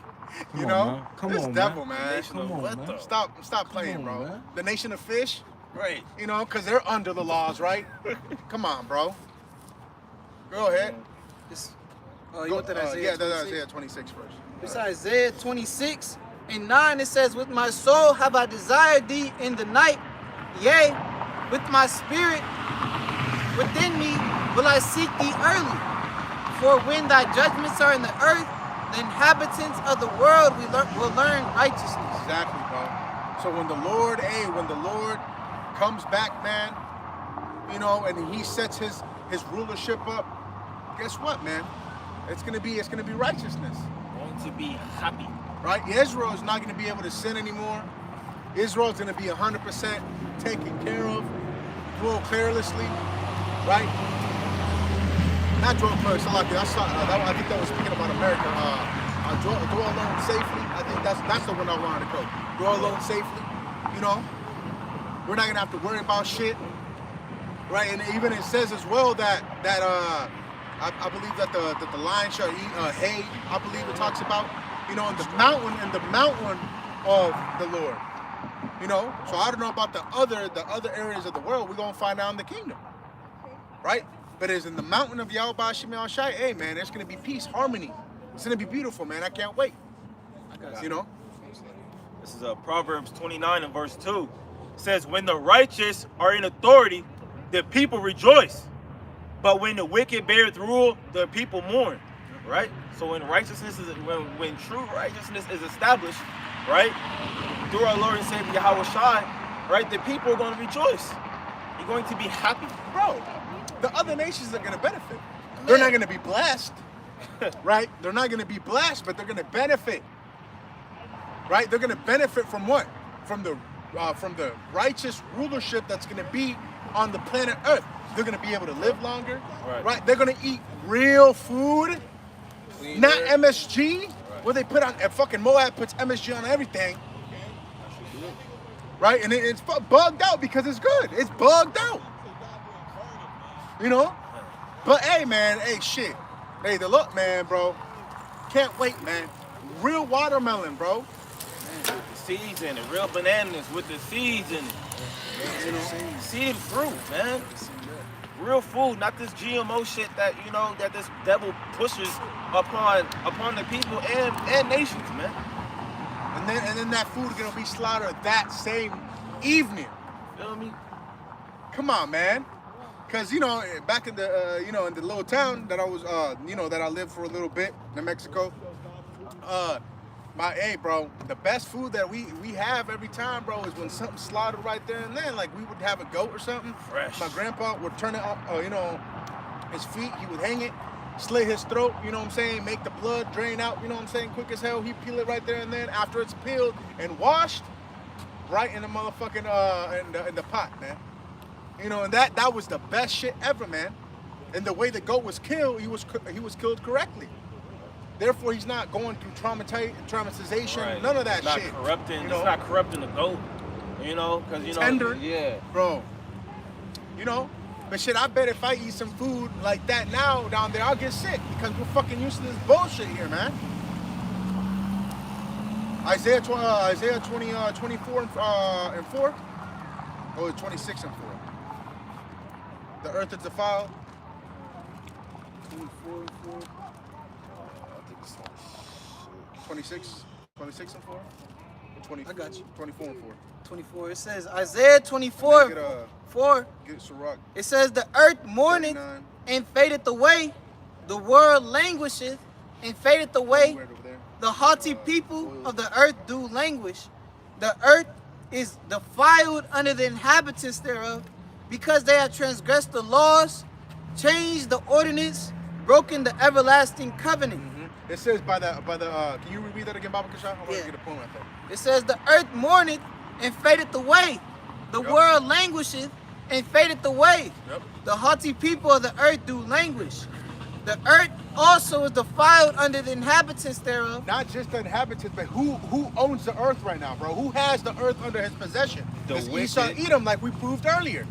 You know, this devil, man. Come on, man. Stop playing, bro. Man. The nation of fish. Right. You know, because they're under the laws, right? Come on, bro. Go ahead. You want that Isaiah 26? Yeah, that's Isaiah 26 first. It's Isaiah 26 and 9. It says, with my soul have I desired thee in the night. Yea, with my spirit within me will I seek thee early. For when thy judgments are in the earth, the inhabitants of the world will learn righteousness. Exactly, bro. So when the Lord comes back, man, you know, and he sets his rulership up, guess what, man? It's gonna be righteousness. Going to be happy. Right? Israel is not gonna be able to sin anymore. Israel's gonna be 100% taken care of, dwell carelessly, right? Not dwell carelessly, I think that was speaking about America. Dwell alone safely. I think that's the one I wanted to go. Dwell alone safely, you know? We're not gonna have to worry about shit, right? And even it says as well that I believe that the lion shall eat hay. I believe it talks about, you know, in the mountain of the Lord, you know. So I don't know about the other areas of the world. We're gonna find out in the kingdom, right? But it's in the mountain of Yahweh Ba'ashem Yahweh Shai. Hey, man, there's gonna be peace, harmony. It's gonna be beautiful, man. I can't wait. You know. This is Proverbs 29 and verse 2. It says, when the righteous are in authority, the people rejoice. But when the wicked beareth rule, the people mourn. Right? So when righteousness is when true righteousness is established, right, through our Lord and Savior Yahweh Shai, right, the people are going to rejoice. You're going to be happy. Bro, the other nations are going to benefit. They're not going to be blessed, right? They're not going to be blessed, but they're going to benefit. Right? They're going to benefit from what? From the righteous rulership that's going to be on the planet Earth. They're going to be able to live longer, right? They're going to eat real food, not MSG, where they put on, fucking Moab puts MSG on everything, right? And it's bugged out because it's good. It's bugged out, you know? But hey, man, hey, shit. Hey, the look, man, bro. Can't wait, man. Real watermelon, bro. seeds in it. Real bananas with the seeds in it. You know, seed fruit, man. Real food, not this GMO shit that that this devil pushes upon the people and nations, man. And then that food gonna be slaughtered that same evening. Feel me? Come on, man. Cause back in the in the little town that I was that I lived for a little bit in Mexico, bro, the best food that we have every time, bro, is when something's slaughtered right there and then. Like we would have a goat or something. Fresh. My grandpa would turn it up, his feet, he would hang it, slit his throat, you know what I'm saying, make the blood drain out, you know what I'm saying, quick as hell. He'd peel it right there and then. After it's peeled and washed, right in the motherfucking in the pot, man. And that was the best shit ever, man. And the way the goat was killed, he was killed correctly. Therefore, he's not going through traumatization, Right. none of that Not shit. corrupting. It's not corrupting the goat. Because Tender, Yeah. bro. But shit, I bet if I eat some food like that now down there, I'll get sick because we're fucking used to this bullshit here, man. Isaiah 20, 24 and 4, or 26 and 4. The earth is defiled. 24 and 4. I think it's 26 and 4. 20, I got you. 24 and 4. 24. It says Isaiah 24, Get 4. Sirach. It says the earth mourneth 39. and fadeth away, the world languisheth and fadeth away. Right over there. The haughty people of the earth do languish. The earth is defiled under the inhabitants thereof, because they have transgressed the laws, changed the ordinance, broken the everlasting covenant. It says by the can you read that again, Baba Kashan? I want Yeah. to get a point right there. It says the earth mourneth and fadeth away. The Yep. world languisheth and fadeth away. Yep. The haughty people of the earth do languish. The earth also is defiled under the inhabitants thereof. Not just the inhabitants, but who owns the earth right now, bro? Who has the earth under his possession? The It's Esau, wicked. Edom, like we proved earlier.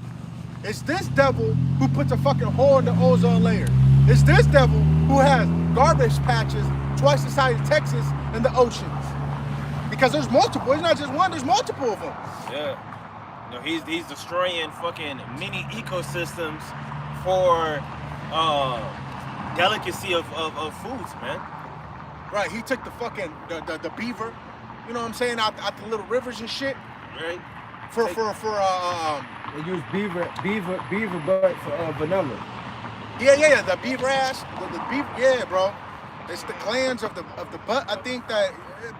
It's this devil who puts a fucking hole in the ozone layer. It's this devil who has garbage patches twice the size of Texas in the oceans. Because there's multiple. It's not just one. There's multiple of them. Yeah. He's destroying fucking mini ecosystems for delicacy of foods, man. Right. He took the fucking the beaver, you know what I'm saying, out the little rivers and shit. Right? For They use beaver butt for vanilla. yeah, the beaver ass, the beaver, yeah, bro. It's the clans of the butt. I think that,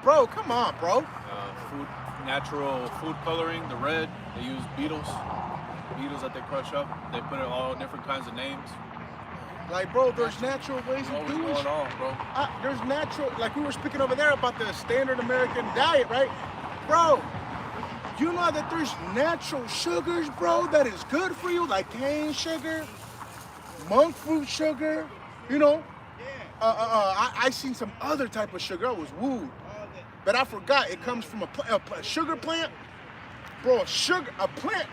bro, come on, bro. Natural food coloring, the red. They use beetles that they crush up. They put it all different kinds of names. Like, bro, there's natural ways of Always doing going shit. on, bro. There's natural, like we were speaking over there about the standard American diet, right? Bro, you know that there's natural sugars, bro, that is good for you, like cane sugar, monk fruit sugar, I seen some other type of sugar. I was wooed. But I forgot it comes from a sugar plant. Bro, a plant.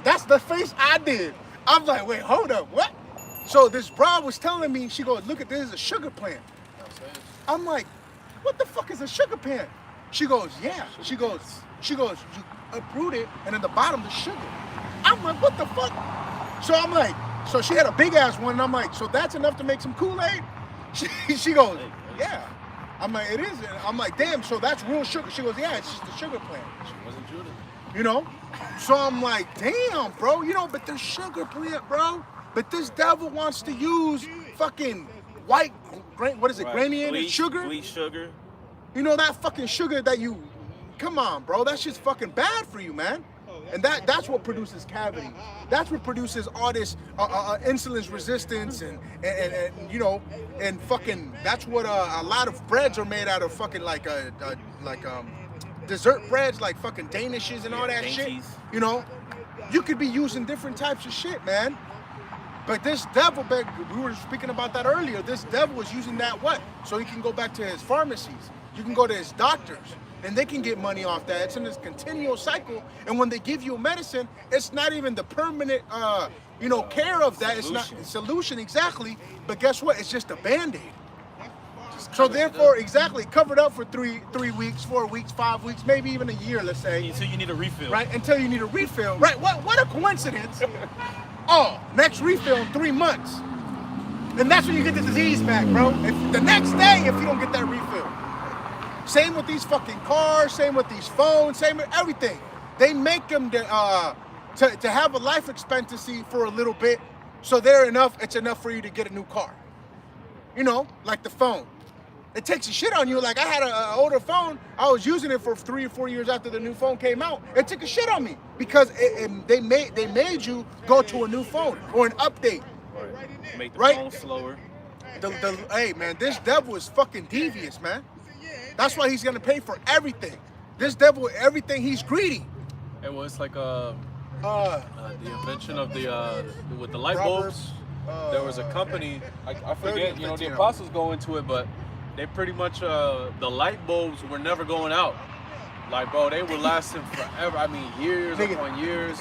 That's the face I did. I'm like, wait, hold up, what? So this broad was telling me, she goes, look at this, is a sugar plant. I'm like, what the fuck is a sugar plant? She goes, yeah. She goes, you uproot it, and in the bottom the sugar. I'm like, what the fuck? So I'm like, so she had a big ass one, and I'm like, so that's enough to make some Kool-Aid? She goes, yeah. I'm like, it is. I'm like, damn, so that's real sugar. She goes, yeah, it's just a sugar plant. She wasn't Judah. So I'm like, damn, bro, but there's sugar plant, bro. But this devil wants to use fucking white, what is it, graniated sugar? Bleach sugar. That fucking sugar that you, come on, bro, that's just fucking bad for you, man. And that's what produces cavities. That's what produces all this insulin resistance and fucking, that's what a lot of breads are made out of, fucking like dessert breads, like fucking Danishes and all that dainties. shit. You could be using different types of shit, man. But this devil, we were speaking about that earlier, this devil is using that so he can go back to his pharmacies. You can go to his doctors, and they can get money off that. It's in this continual cycle, and when they give you medicine, it's not even the permanent, care of that. Solution. It's not a solution, exactly, but guess what? It's just a Band-Aid. So therefore, exactly, covered up for 3 weeks, 4 weeks, 5 weeks, maybe even a year, let's say. Until you need a refill. Right, until you need a refill. Right, what a coincidence. Oh, next refill in 3 months. And that's when you get the disease back, bro. If the next day, if you don't get that refill. Same with these fucking cars, same with these phones, same with everything. They make them to have a life expectancy for a little bit, so it's enough for you to get a new car. You know, like the phone. It takes a shit on you. Like I had an older phone, I was using it for 3 or 4 years after the new phone came out. It took a shit on me because they made you go to a new phone or an update. Right. Make the Right? phone slower. Hey man, this devil is fucking devious, man. That's why he's gonna pay for everything. This devil, everything, he's greedy. It was like the invention of with the light bulbs. There was a company, I forget, you know, the apostles go into it, but they pretty much, the light bulbs were never going out. Like, bro, they were lasting forever. I mean, years upon years.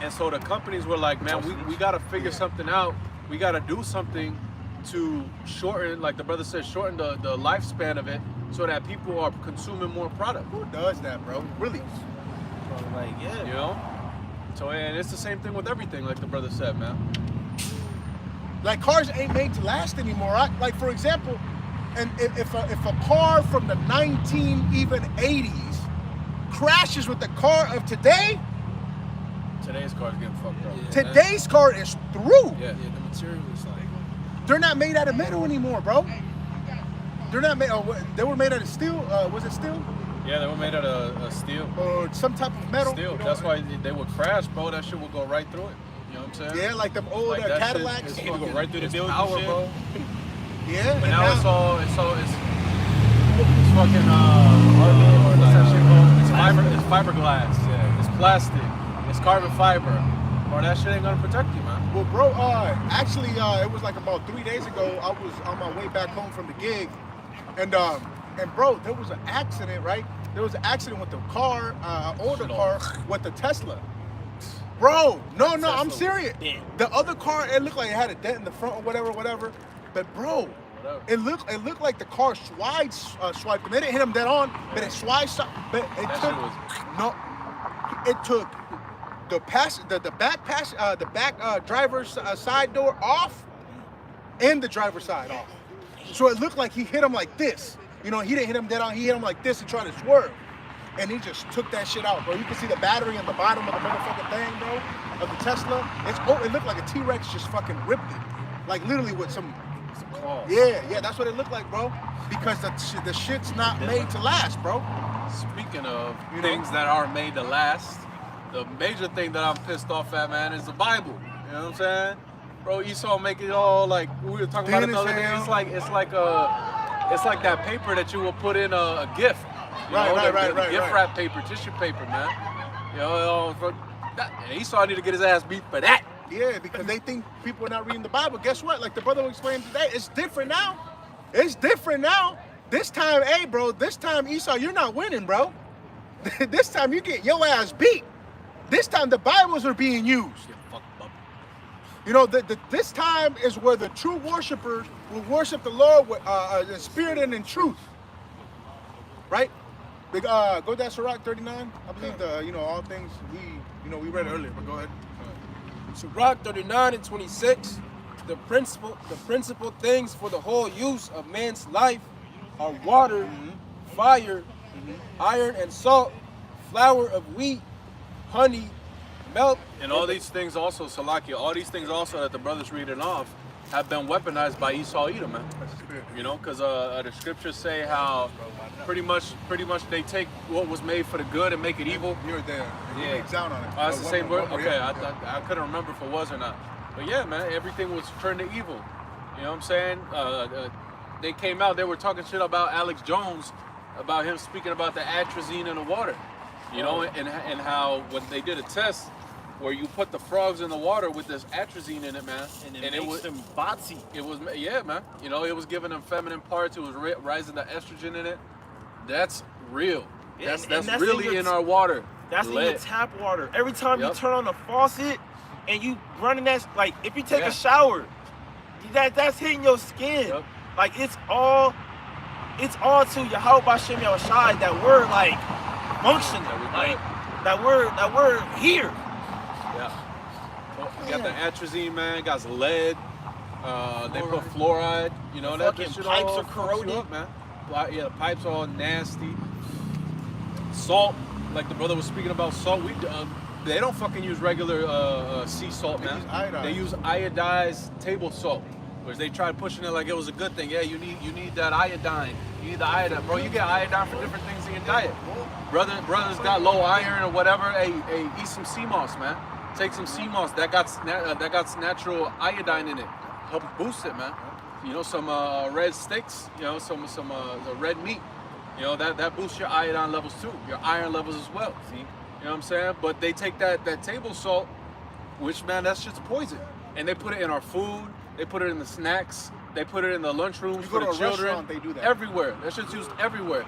And so the companies were like, man, we got to figure something out. We got to do something to shorten, like the brother said, shorten the lifespan of it so that people are consuming more product. Who does that, bro? Really? So, like, yeah. You know? So, and it's the same thing with everything, like the brother said, man. Like cars ain't made to last anymore. Like for example, and if a car from the 80s crashes with the car of today, Today's car's getting fucked up. Yeah. today's car is through. Yeah. Yeah, the material is like. They're not made out of metal anymore, bro. They're not made. They were made out of steel. Was it steel Yeah, they were made out of steel. or some type of metal? Steel. You know? That's why they would crash, bro. That shit would go right through it. You know what I'm saying? Yeah, like them old Like that Cadillacs. shit, it would go right through the It's building, power, shit. bro. Yeah, But and now it's fucking what's that shit called? It's fiberglass. Yeah. It's plastic. It's carbon fiber. Or that shit ain't gonna protect you, man. Well, bro, actually, it was like about 3 days ago. I was on my way back home from the gig, and bro, there was an accident, right? There was an accident with the car, older car, with the Tesla. Bro, no, I'm serious. Damn. The other car, it looked like it had a dent in the front or whatever. But bro, it looked like the car swiped him. It didn't hit him dead on, but it swiped. But it took the back driver's side door off and the driver's side off. So it looked like he hit him like this. You know, he didn't hit him dead on. He hit him like this and tried to swerve. And he just took that shit out, bro. You can see the battery on the bottom of the motherfucking thing, bro, of the Tesla. It looked like a T-Rex just fucking ripped it. Like literally with some claws. Yeah, that's what it looked like, bro. Because the shit's not made to last, bro. Speaking of things that are made to last, the major thing that I'm pissed off at, man, is the Bible. You know what I'm saying? Bro, Esau make it all like we were talking about it the other day. It's like that paper that you will put in a gift. Right. Gift wrap paper, tissue paper, man. You know, and Esau need to get his ass beat for that. Yeah, because they think people are not reading the Bible. Guess what? Like the brother explained today, it's different now. It's different now. This time, hey, bro, this time, Esau, you're not winning, bro. This time you get your ass beat. This time the Bibles are being used. You know, this time is where the true worshipers will worship the Lord with, in spirit and in truth. Right? Go down Sirach 39. I believe all things we read it earlier, but go ahead. Sirach 39:26. The principal things for the whole use of man's life are water, fire, iron and salt, flour of wheat, honey, milk. And all these things also, Salakia, all these things also that the brothers reading off have been weaponized by Esau Edom, man. You know, because the scriptures say how pretty much they take what was made for the good and make it evil. You're there. Yeah. Makes out on it. Oh, that's the same word? Okay, yeah. I couldn't remember if it was or not. But yeah, man, everything was turned to evil. You know what I'm saying? They came out, they were talking shit about Alex Jones, about him speaking about the atrazine in the water. You know, and how when they did a test where you put the frogs in the water with this atrazine in it, man. And it makes them botsy. It was, yeah, man. You know, it was giving them feminine parts. It was rising the estrogen in it. That's real. Yeah, that's really in our water. That's in your tap water. Every time you turn on the faucet and you running that, like if you take a shower, that's hitting your skin. Like it's all it's all to Yahweh Bashem Yahushai that we're like functioning, like that we're here. Yeah. You got the atrazine, man. Got some lead. They put fluoride. You know that Fucking shit pipes all are fucks corroded. you up, man. Yeah, the pipes are all nasty. Salt, like the brother was speaking about salt. They don't fucking use regular sea salt, man. They use iodized table salt, whereas they tried pushing it like it was a good thing. Yeah, you need that iodine. You need the iodine, bro. You get iodine for different things in your diet. Brothers got low iron or whatever. Hey, eat some sea moss, man. Take some sea moss. That got natural iodine in it. Help boost it, man. You know, some red sticks. You know, some the red meat. You know, that boosts your iodine levels too, your iron levels as well. See, you know what I'm saying? But they take that table salt, which, man, that shit's poison, and they put it in our food. They put it in the snacks. They put it in the lunchrooms for the children. They do that everywhere. That shit's used everywhere.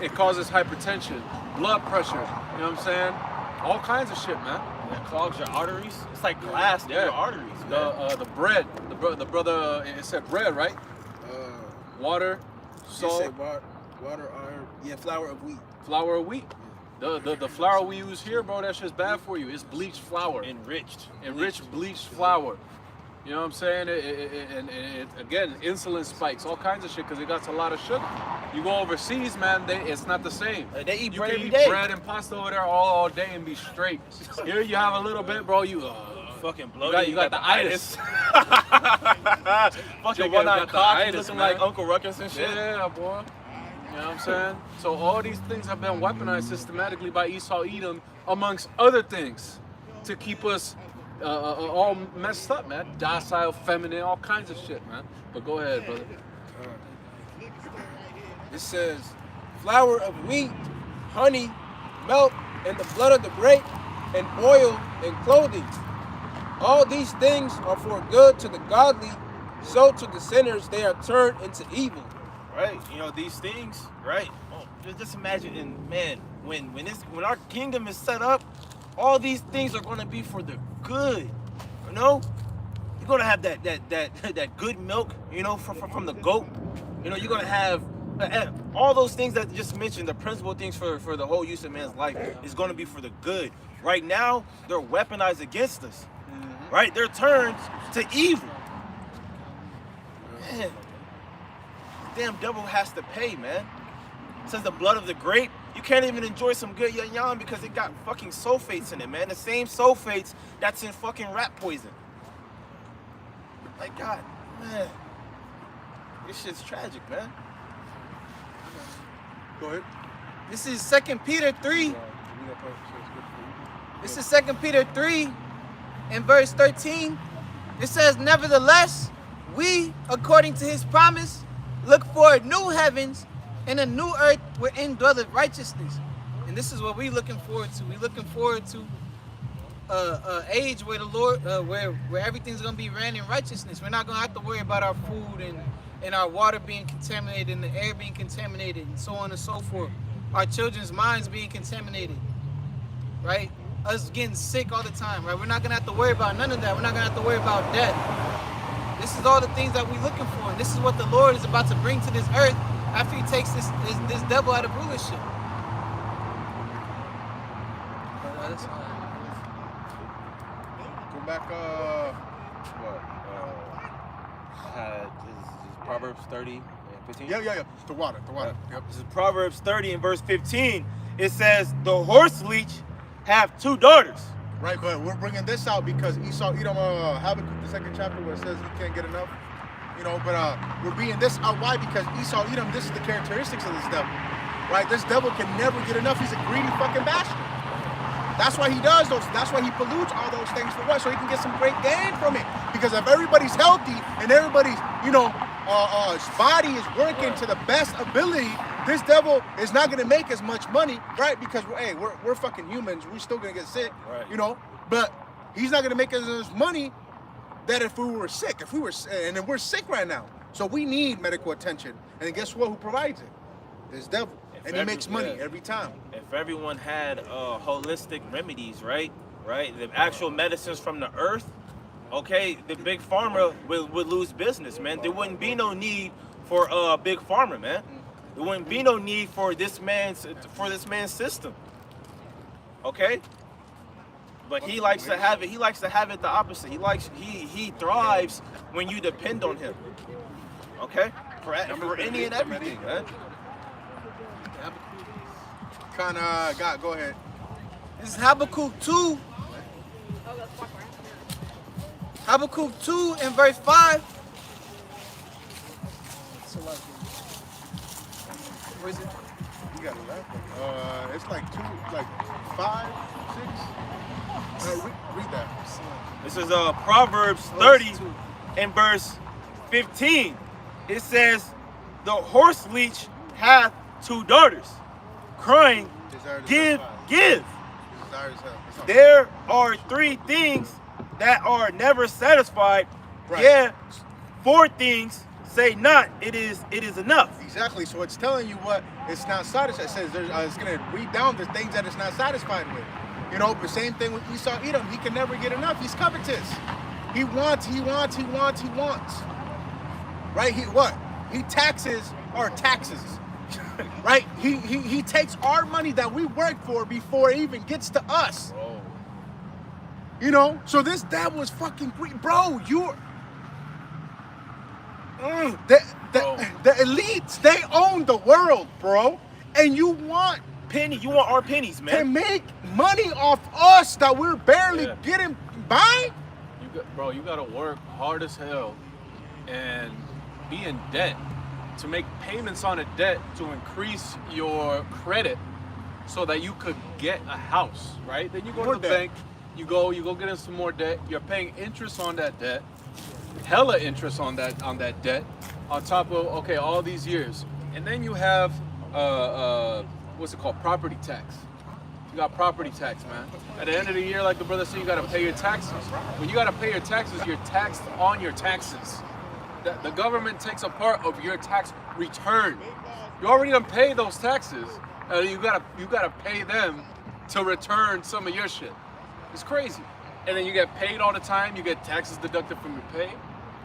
It causes hypertension, blood pressure. You know what I'm saying? All kinds of shit, man. It clogs your arteries. It's like glass in your arteries. The bread, the brother, it said bread, right? Water, salt. Water, iron, flour of wheat. Flour of wheat. The flour we use here, bro, that shit's bad for you. It's bleached flour. Enriched Bleached flour. You know what I'm saying? And again, insulin spikes, all kinds of shit, because it got a lot of sugar. You go overseas, man, it's not the same. They eat you bread can every eat day. bread and pasta over there all day and be straight. Here you have a little bit, bro, you fucking bloated. you got the itis. Fucking Chicken one-eyed got the cock itis, looking man. like Uncle Ruckus and shit. Yeah, boy. You know what I'm saying? So all these things have been weaponized systematically by Esau Edom, amongst other things, to keep us all messed up, man. Docile, feminine, all kinds of shit, man. But go ahead, brother. It says, flour of wheat, honey, milk, and the blood of the grape, and oil and clothing. All these things are for good to the godly, so to the sinners they are turned into evil. Right, you know these things, right? Oh, just imagine, and man, when our kingdom is set up, all these things are going to be for the good. You know, you're going to have that good milk, you know, from the goat. You know, you're going to have all those things that I just mentioned. The principal things for the whole use of man's life is going to be for the good. Right now, they're weaponized against us. Right, they're turned to evil. Man. Damn devil has to pay, man. It says the blood of the grape. You can't even enjoy some good yan because it got fucking sulfates in it, man. The same sulfates that's in fucking rat poison. Like, God, man. This shit's tragic, man. Go ahead. This is 2 Peter 3. This is 2 Peter 3 and verse 13. It says, nevertheless, we, according to his promise, look for new heavens and a new earth wherein dwelleth righteousness. And this is what we're looking forward to. We're looking forward to an age where the Lord, where everything's gonna be ran in righteousness. We're not gonna have to worry about our food and our water being contaminated and the air being contaminated and so on and so forth. Our children's minds being contaminated, right? Us getting sick all the time, right? We're not gonna have to worry about none of that. We're not gonna have to worry about death. This is all the things that we're looking for. And this is what the Lord is about to bring to this earth after he takes this devil out of rulership. Go back, Is Proverbs 30 and 15? Yeah. The water. Yep. This is Proverbs 30 and verse 15. It says, the horse leech have 2 daughters. Right, but we're bringing this out because Esau Edom, Habakkuk, the 2nd chapter, where it says he can't get enough. You know, but we're bringing this out. Why? Because Esau Edom, this is the characteristics of this devil. Right? This devil can never get enough. He's a greedy fucking bastard. That's why he does those. That's why he pollutes all those things for what? So he can get some great gain from it. Because if everybody's healthy and everybody's, you know, body is working to the best ability, this devil is not going to make as much money, right? Because we're fucking humans. We're still going to get sick, right. You know. But he's not going to make as much money that if we were sick. And then we're sick right now, so we need medical attention. And then guess what? Who provides it? This devil. And he makes money every time. If everyone had holistic remedies, right? The actual medicines from the earth, okay, the big pharma would lose business, man. There wouldn't be no need for big pharma, man. There wouldn't be no need for this man's system. Okay? But he likes to have it. He likes to have it the opposite. He thrives when you depend on him. Okay? For any and everything, man. Go ahead. This is Habakkuk 2. Habakkuk 2 and verse 5. Where is it? You got it left. It's like 5, 6. Read that. This is Proverbs 30 and verse 15. It says, the horse leech hath 2 daughters, crying, give, give. There are 3 things that are never satisfied. Right. Yeah, 4 things say not, it is enough. Exactly. So it's telling you what it's not satisfied. It says it's going to read down the things that it's not satisfied with. You know, the same thing with Esau Edom. He can never get enough. He's covetous. He wants. Right? He taxes our taxes. Right? He takes our money that we work for before it even gets to us. Bro. You know? So that was fucking great. Bro, you're... The elites, they own the world, bro. And you want our pennies, man. to make money off us that we're barely getting by? You gotta work hard as hell and be in debt to make payments on a debt to increase your credit so that you could get a house, right? Then you go to the bank, you go get in some more debt, you're paying interest on that debt, hella interest on that debt, on top of all these years. And then you have what's it called? Property tax. You got property tax, man. At the end of the year, like the brother said, you gotta pay your taxes. When you gotta pay your taxes, you're taxed on your taxes. The government takes a part of your tax return. You already done pay those taxes, and you gotta pay them to return some of your shit. It's crazy. And then you get paid all the time. You get taxes deducted from your pay.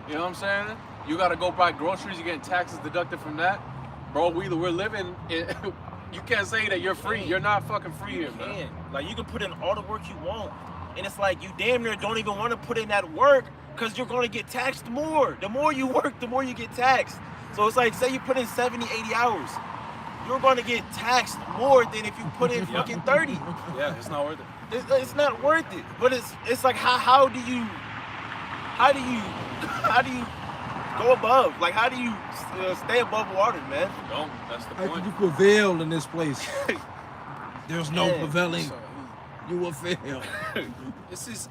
You know what I'm saying? You gotta go buy groceries. You getting taxes deducted from that, bro. We're living in. You can't say that you're free. You're not fucking free here, man. Like, you can put in all the work you want, and it's like you damn near don't even want to put in that work because you're going to get taxed more. The more you work, the more you get taxed. So it's like, say you put in 70, 80 hours, you're going to get taxed more than if you put in fucking 30. Yeah, it's not worth it. It's not worth it. But it's like, how do you go above? Like, how do you stay above water, man? Don't. That's the How point. can you prevail in this place? There's no prevailing. You will fail. This is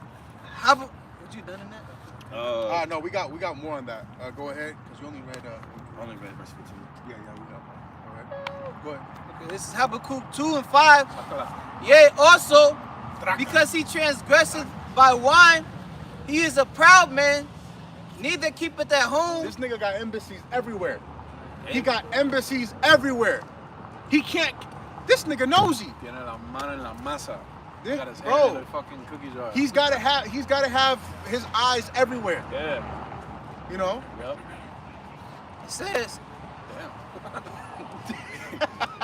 what you done in that? No, we got more on that. Go ahead, because you only read verse 15. we know. All right. Go ahead. Okay, this is Habakkuk 2 and 5. Yea, also, because he transgresseth by wine, he is a proud man, neither keepeth at home. This nigga got embassies everywhere. He got embassies everywhere. He can't. This nigga nosy. Tiene la mano en la masa. This, Got his hand bro, in the fucking cookie jar. he's gotta have his eyes everywhere. Yeah. You know? Yep. It says, Damn.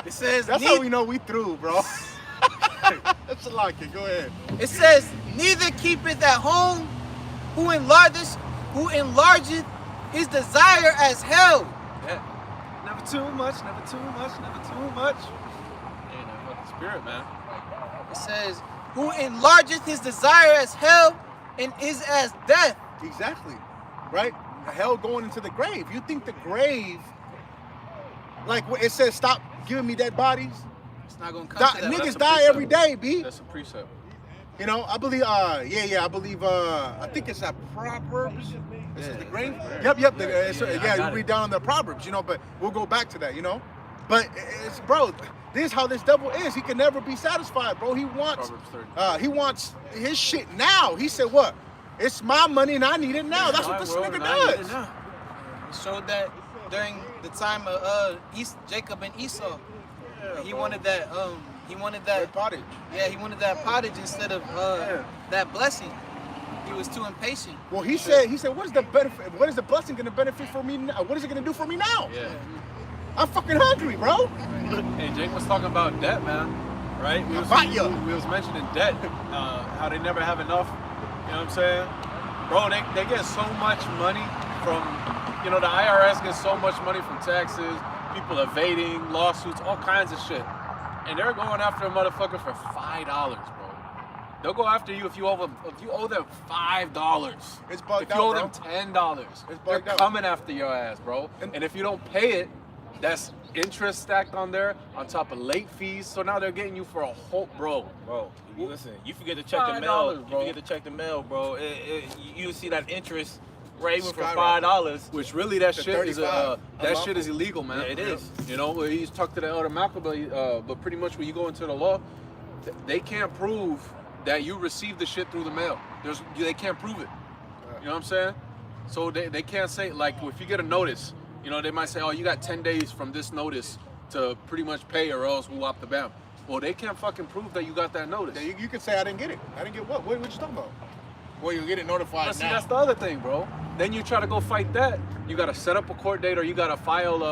it says, That's how we know we through, bro. That's a lot, kid. Go ahead. it says, neither keepeth at home, who enlargeth his desire as hell. Yeah. Never too much, never too much, never too much. Ain't that fucking spirit, man. It says, who enlargeth his desire as hell and is as death. Exactly. Right? Hell going into the grave. You think the grave, like it says, stop giving me dead bodies? It's not going to come to that. Niggas a die precept. every day, B. That's a precept. You know, I believe, I think it's that Proverbs. This is the grave. Yep. I got You read it. down the Proverbs, you know, but we'll go back to that, you know. But it's, bro, this is how this devil is. He can never be satisfied, bro. He wants, Proverbs 30. he wants his shit now. He said, what? It's my money and I need it now. That's what this nigga does. It showed that during the time of Jacob and Esau. He wanted that. He wanted that. Red pottage. Yeah, he wanted that pottage instead of that blessing. He was too impatient. Well, he said, what is the benefit? What is the blessing going to benefit for me now? What is it going to do for me now? Yeah. I'm fucking hungry, bro. Hey, Jake was talking about debt, man. Right? We was mentioning debt, how they never have enough. You know what I'm saying? Bro, they get so much money from, you know, the IRS gets so much money from taxes, people evading, lawsuits, all kinds of shit. And they're going after a motherfucker for $5, bro. They'll go after you if you owe them $5. It's bugged if you owe out, them $10, they're out. coming after your ass, bro. And if you don't pay it, that's interest stacked on there on top of late fees. So now they're getting you for a whole, bro. Bro, listen, you forget to check the mail. $5, bro. You forget to check the mail, bro. You see that interest right even for Skyrocket. $5. Which really that shit is $35 is illegal, man. Yeah, it is. You know, he's talked to the elder Malcolm, but pretty much when you go into the law, they can't prove that you received the shit through the mail. They can't prove it. You know what I'm saying? So they can't say, like, if you get a notice, you know, they might say, oh, you got 10 days from this notice to pretty much pay or else we'll whop the bam. Well, they can't fucking prove that you got that notice. Yeah, you can say I didn't get it. I didn't get what? What you talking about? Well, you get it notified But see, now. that's the other thing, bro. Then you try to go fight that. You got to set up a court date or you got to file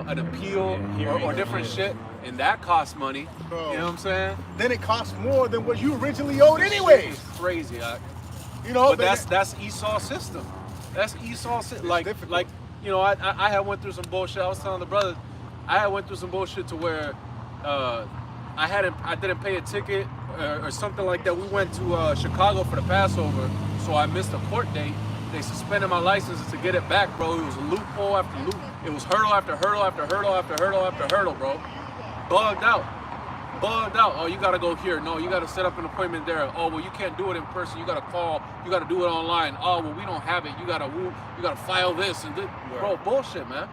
an appeal or different shit. And that costs money. Bro. You know what I'm saying? Then it costs more than what you originally owed anyways. It's crazy. You know, But that's Esau's system. That's Esau's system. Like, you know, I had went through some bullshit. I was telling the brothers, I had went through some bullshit to where I didn't pay a ticket or something like that. We went to Chicago for the Passover, so I missed a court date. They suspended my license to get it back, bro. It was loophole after loophole. It was hurdle after hurdle after hurdle after hurdle after hurdle, bro. Bugged out. Oh, you gotta go here. No, you gotta set up an appointment there. Oh, well, you can't do it in person. You gotta call. You gotta do it online. Oh, well, we don't have it. You gotta file this and this. Bro, bullshit, man.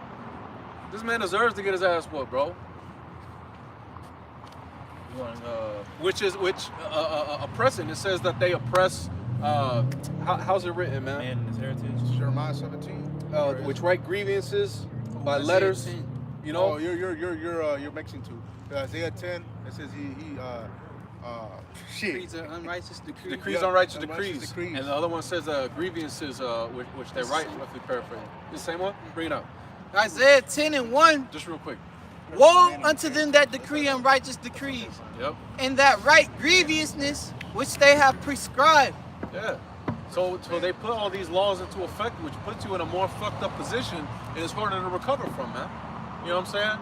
This man deserves to get his ass whooped, bro. Which oppressing. It says that they oppress. How's it written, man? Man and his heritage. Jeremiah 17. Which write grievances by letters. You know. Oh, you're mixing two. Isaiah 10. It says shit. Decrees are unrighteous decrees. Decrees Yeah, unrighteous unrighteous decrees. decrees. And the other one says grievances, which they write, roughly paraphrase. The same one? Bring it up. Isaiah 10:1. Just real quick. Woe unto them that decree unrighteous decrees, Yep. and that write grievousness which they have prescribed. Yeah. So they put all these laws into effect, which puts you in a more fucked up position, and it's harder to recover from, man. You know what I'm saying?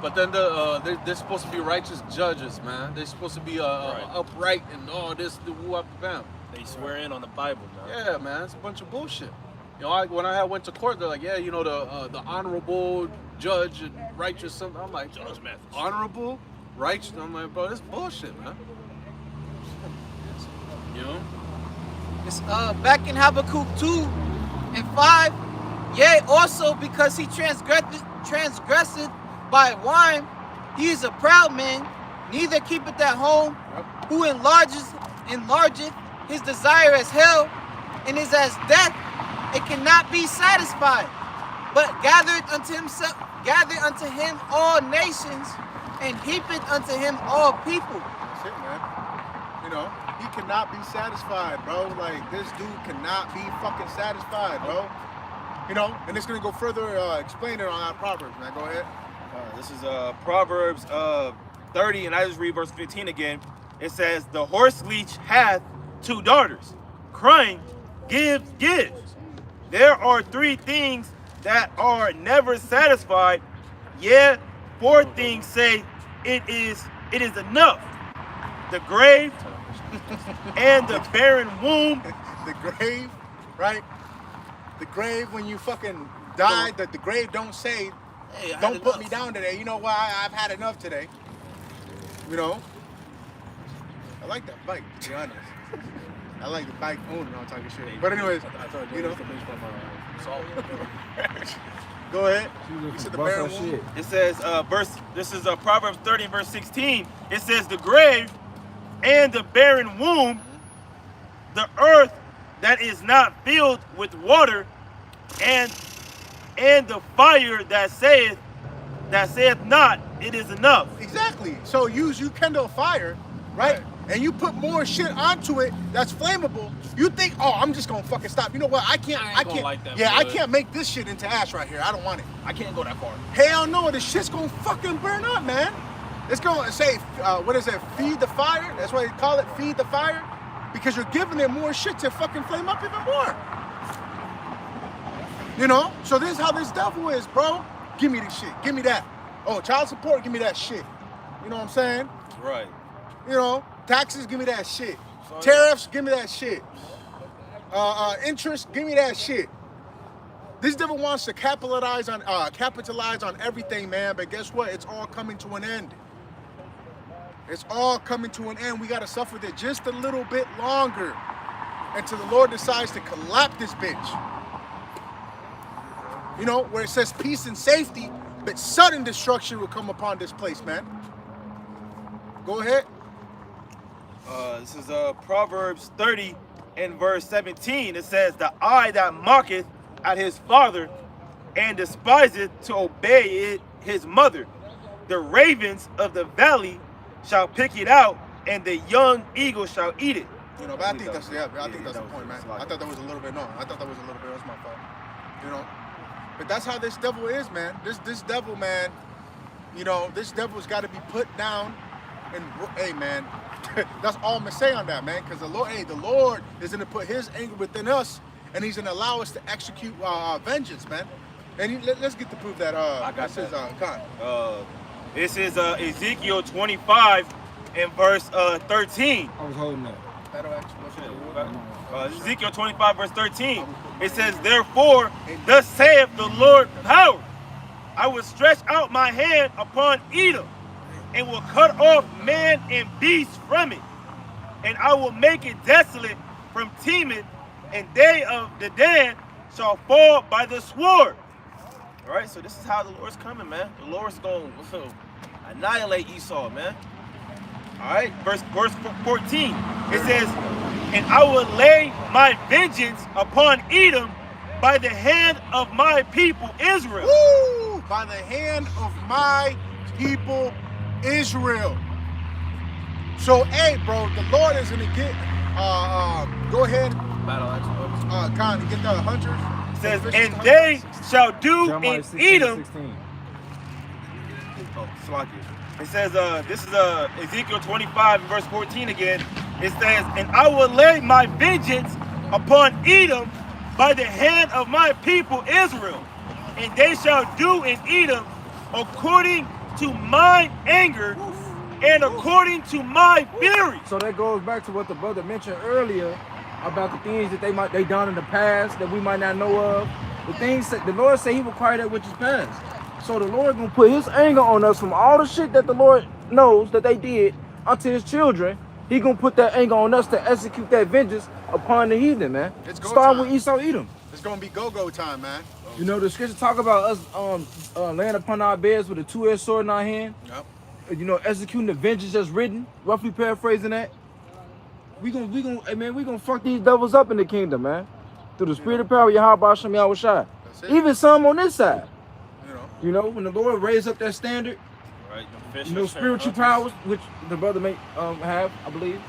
But then they're supposed to be righteous judges, man. They're supposed to be upright and all this, the woo up the bam. They swear in on the Bible, man. Yeah, man, it's a bunch of bullshit. You know, when I went to court, they're like, yeah, you know, the honorable judge and righteous something. I'm like, Judge Mathis. honorable, righteous. I'm like, bro, this bullshit, man. You know? It's back in Habakkuk 2:5. Yea, also because he transgresseth by wine, he is a proud man, neither keepeth at home, who enlargeth his desire as hell, and is as death, it cannot be satisfied, but gathered unto him all nations, and heapeth unto him all people. That's it, man. You know, he cannot be satisfied, bro. Like, this dude cannot be fucking satisfied, bro. You know, and it's gonna go further explaining on our Proverbs, man. Go ahead. This is Proverbs 30, and I just read verse 15 again. It says, the horse leech hath 2 daughters, crying, give, give. There are 3 things that are never satisfied. Yea, 4 things say it is enough. The grave and the barren womb. The grave, right? The grave, when you fucking die, that the grave don't say, Hey, I don't had put enough. me down today. You know why? I've had enough today. You know? I like that bike, to be honest. I like the bike owner and all type of shit. But anyways, you know. Go ahead. You said the barren womb. It says, this is Proverbs 30, verse 16. It says, the grave and the barren womb, the earth that is not filled with water, and the fire that saith not, it is enough. Exactly. So you kindle a fire, right? and you put more shit onto it that's flammable, you think, oh, I'm just gonna fucking stop. You know what? I can't. like that, yeah, I blood. can't make this shit into ash right here. I don't want it. I can't go that far. Hell no, this shit's gonna fucking burn up, man. It's gonna say, what is it? Feed the fire. That's why they call it feed the fire, because you're giving it more shit to fucking flame up even more. You know? So this is how this devil is, bro. Give me this shit. Give me that. Oh, child support, give me that shit. You know what I'm saying? Right. You know, taxes, give me that shit. Tariffs, give me that shit. Interest, give me that shit. This devil wants to capitalize on everything, man. But guess what? It's all coming to an end. It's all coming to an end. We gotta suffer with it just a little bit longer until the Lord decides to collapse this bitch. You know, where it says peace and safety, but sudden destruction will come upon this place, man. Go ahead. This is Proverbs 30 and verse 17. It says, the eye that mocketh at his father and despiseth to obey it his mother. The ravens of the valley shall pick it out, and the young eagle shall eat it. You know, but I think that's the point, man. I thought that was a little bit, that's my fault. You know, but that's how this devil is, man. This devil, man, you know, this devil's got to be put down. And hey, man, that's all I'm gonna say on that, man. Because the Lord is gonna put His anger within us, and He's gonna allow us to execute vengeance, man. And let's get to prove that. I got this that. is Khan. This is Ezekiel 25 and verse 13. I was holding that. Ezekiel 25 verse 13. It says, therefore, thus saith the Lord power, I will stretch out my hand upon Edom, and will cut off man and beast from it, and I will make it desolate from Teman, and they of Dedan shall fall by the sword. All right, so this is how the Lord's coming, man. The Lord's going to annihilate Esau, man. All right, verse 14. It says, and I will lay my vengeance upon Edom by the hand of my people Israel. Woo! By the hand of my people Israel. So, hey, bro, the Lord is gonna get. Go ahead. Battle axe. Khan, get the hunters. It says, and they shall do Jeremiah in 16, Edom. 16. Oh, Slacky. It says, this is Ezekiel 25 and verse 14 again. It says, and I will lay my vengeance upon Edom by the hand of my people Israel, and they shall do in Edom according to my anger and according to my fury. So that goes back to what the brother mentioned earlier about the things that they done in the past that we might not know of. The things that the Lord said He will require that which is past. So the Lord gonna put His anger on us from all the shit that the Lord knows that they did unto His children. He gonna put that anger on us to execute that vengeance upon the heathen, man. Start with Esau, Edom. It's gonna be go-go time, man. You know, the scripture talk about us laying upon our beds with a two-edged sword in our hand. Yep. You know, executing the vengeance that's written, roughly paraphrasing that. We gonna fuck these devils up in the kingdom, man. Through the spirit of power, Yahweh Hashem Yahweh Shai. Even some on this side. You know, when the Lord raised up that standard, Right. you know, spiritual powers, which the brother may have, I believe.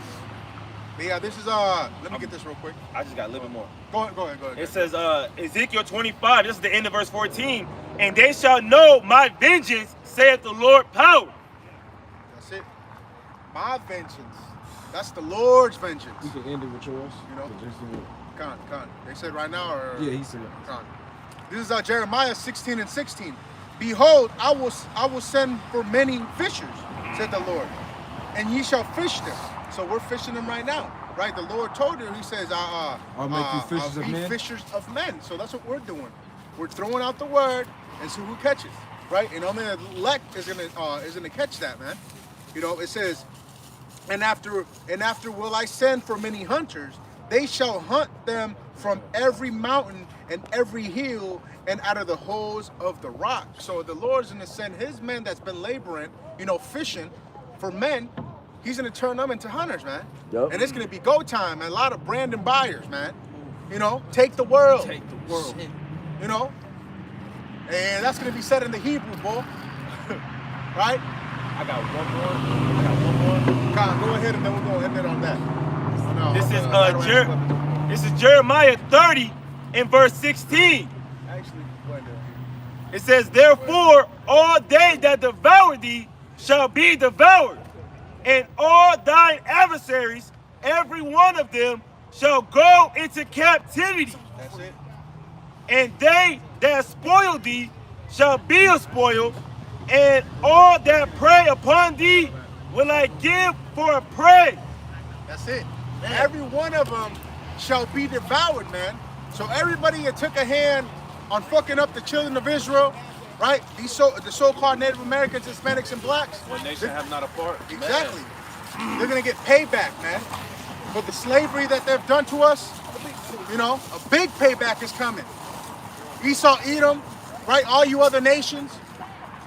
But yeah, this is let me get this real quick. I just got a little bit more. Go ahead. It says, Ezekiel 25, this is the end of verse 14. And they shall know my vengeance, saith the Lord power. That's it. My vengeance. That's the Lord's vengeance. We can end it with yours. You know? Khan. They said right now, or Yeah, he said it. Khan. This is Jeremiah 16 and 16. Behold, I will send for many fishers, said the Lord, and ye shall fish them. So we're fishing them right now, right? The Lord told her, He says, I'll make you fishers of men. Fishers of men. So that's what we're doing. We're throwing out the word and see who catches, right? And only the elect is gonna catch that, man. You know, it says, and after will I send for many hunters, they shall hunt them from every mountain and every hill and out of the holes of the rock. So the Lord's gonna send His men that's been laboring, you know, fishing for men. He's gonna turn them into hunters, man. Yep. And it's gonna be go time, and a lot of Brandon buyers, man. You know, take the world. Take the world. You know, and that's gonna be said in the Hebrew, boy. Right? I got one more. God, go ahead. ahead and then we're gonna end it on that. This is Jeremiah 30 and verse 16. Actually, It says, therefore, all they that devour thee shall be devoured, and all thine adversaries, every one of them, shall go into captivity. that's it. And they that spoil thee shall be a spoil, and all that prey upon thee will I give for a prey. That's it. Every one of them shall be devoured, man. So everybody that took a hand on fucking up the children of Israel, right? The so-called Native Americans, Hispanics, and blacks. One nation have not a part. Exactly. They're gonna get payback, man. For the slavery that they've done to us, you know, a big payback is coming. Esau, Edom, right? All you other nations,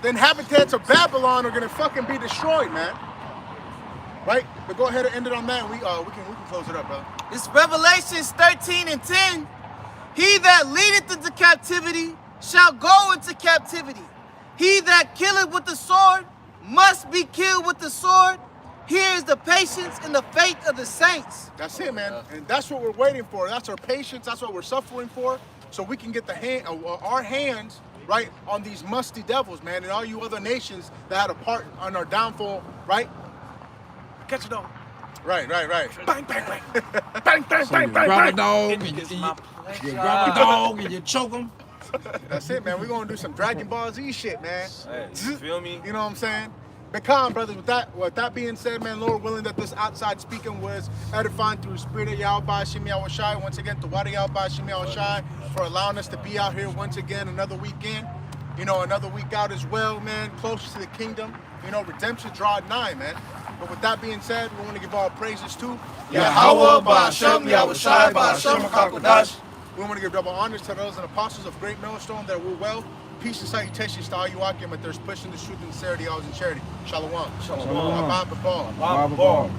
the inhabitants of Babylon are gonna fucking be destroyed, man. Right? But go ahead and end it on that. And we can close it up, brother. It's Revelations 13 and 10. He that leadeth into captivity shall go into captivity. He that killeth with the sword must be killed with the sword. Here is the patience and the faith of the saints. That's it, man. And that's what we're waiting for. That's our patience. That's what we're suffering for. So we can get our hands, right, on these musty devils, man, and all you other nations that had a part on our downfall, right? Catch it on. Right. Bang, bang, bang. Bang, bang, So bang, you bang, grab a bang. dog It and is you my grab a dog and you choke him. That's it, man. We're gonna do some Dragon Ball Z shit, man. Hey, you feel me? You know what I'm saying? But calm, brothers. With that being said, man, Lord willing that this outside speaking was edifying through the spirit of Yahweh Shemi Awashai. Once again, the water Yahweh Shemi Awashai for allowing us to be out here once again another weekend. You know, another week out as well, man. Closer to the kingdom. You know, redemption drawing nigh, man. But with that being said, we want to give all praises to Yahweh, Ba'ashem, Yahushai, Ba'ashem, HaKadosh. We want to give double honors to those and apostles of Great Millstone that rule well. Peace and salutations to all you Akim, but there's pushing the truth and sincerity, always in charity. Shalom. Shalom. Abba, B'Bal. Baba.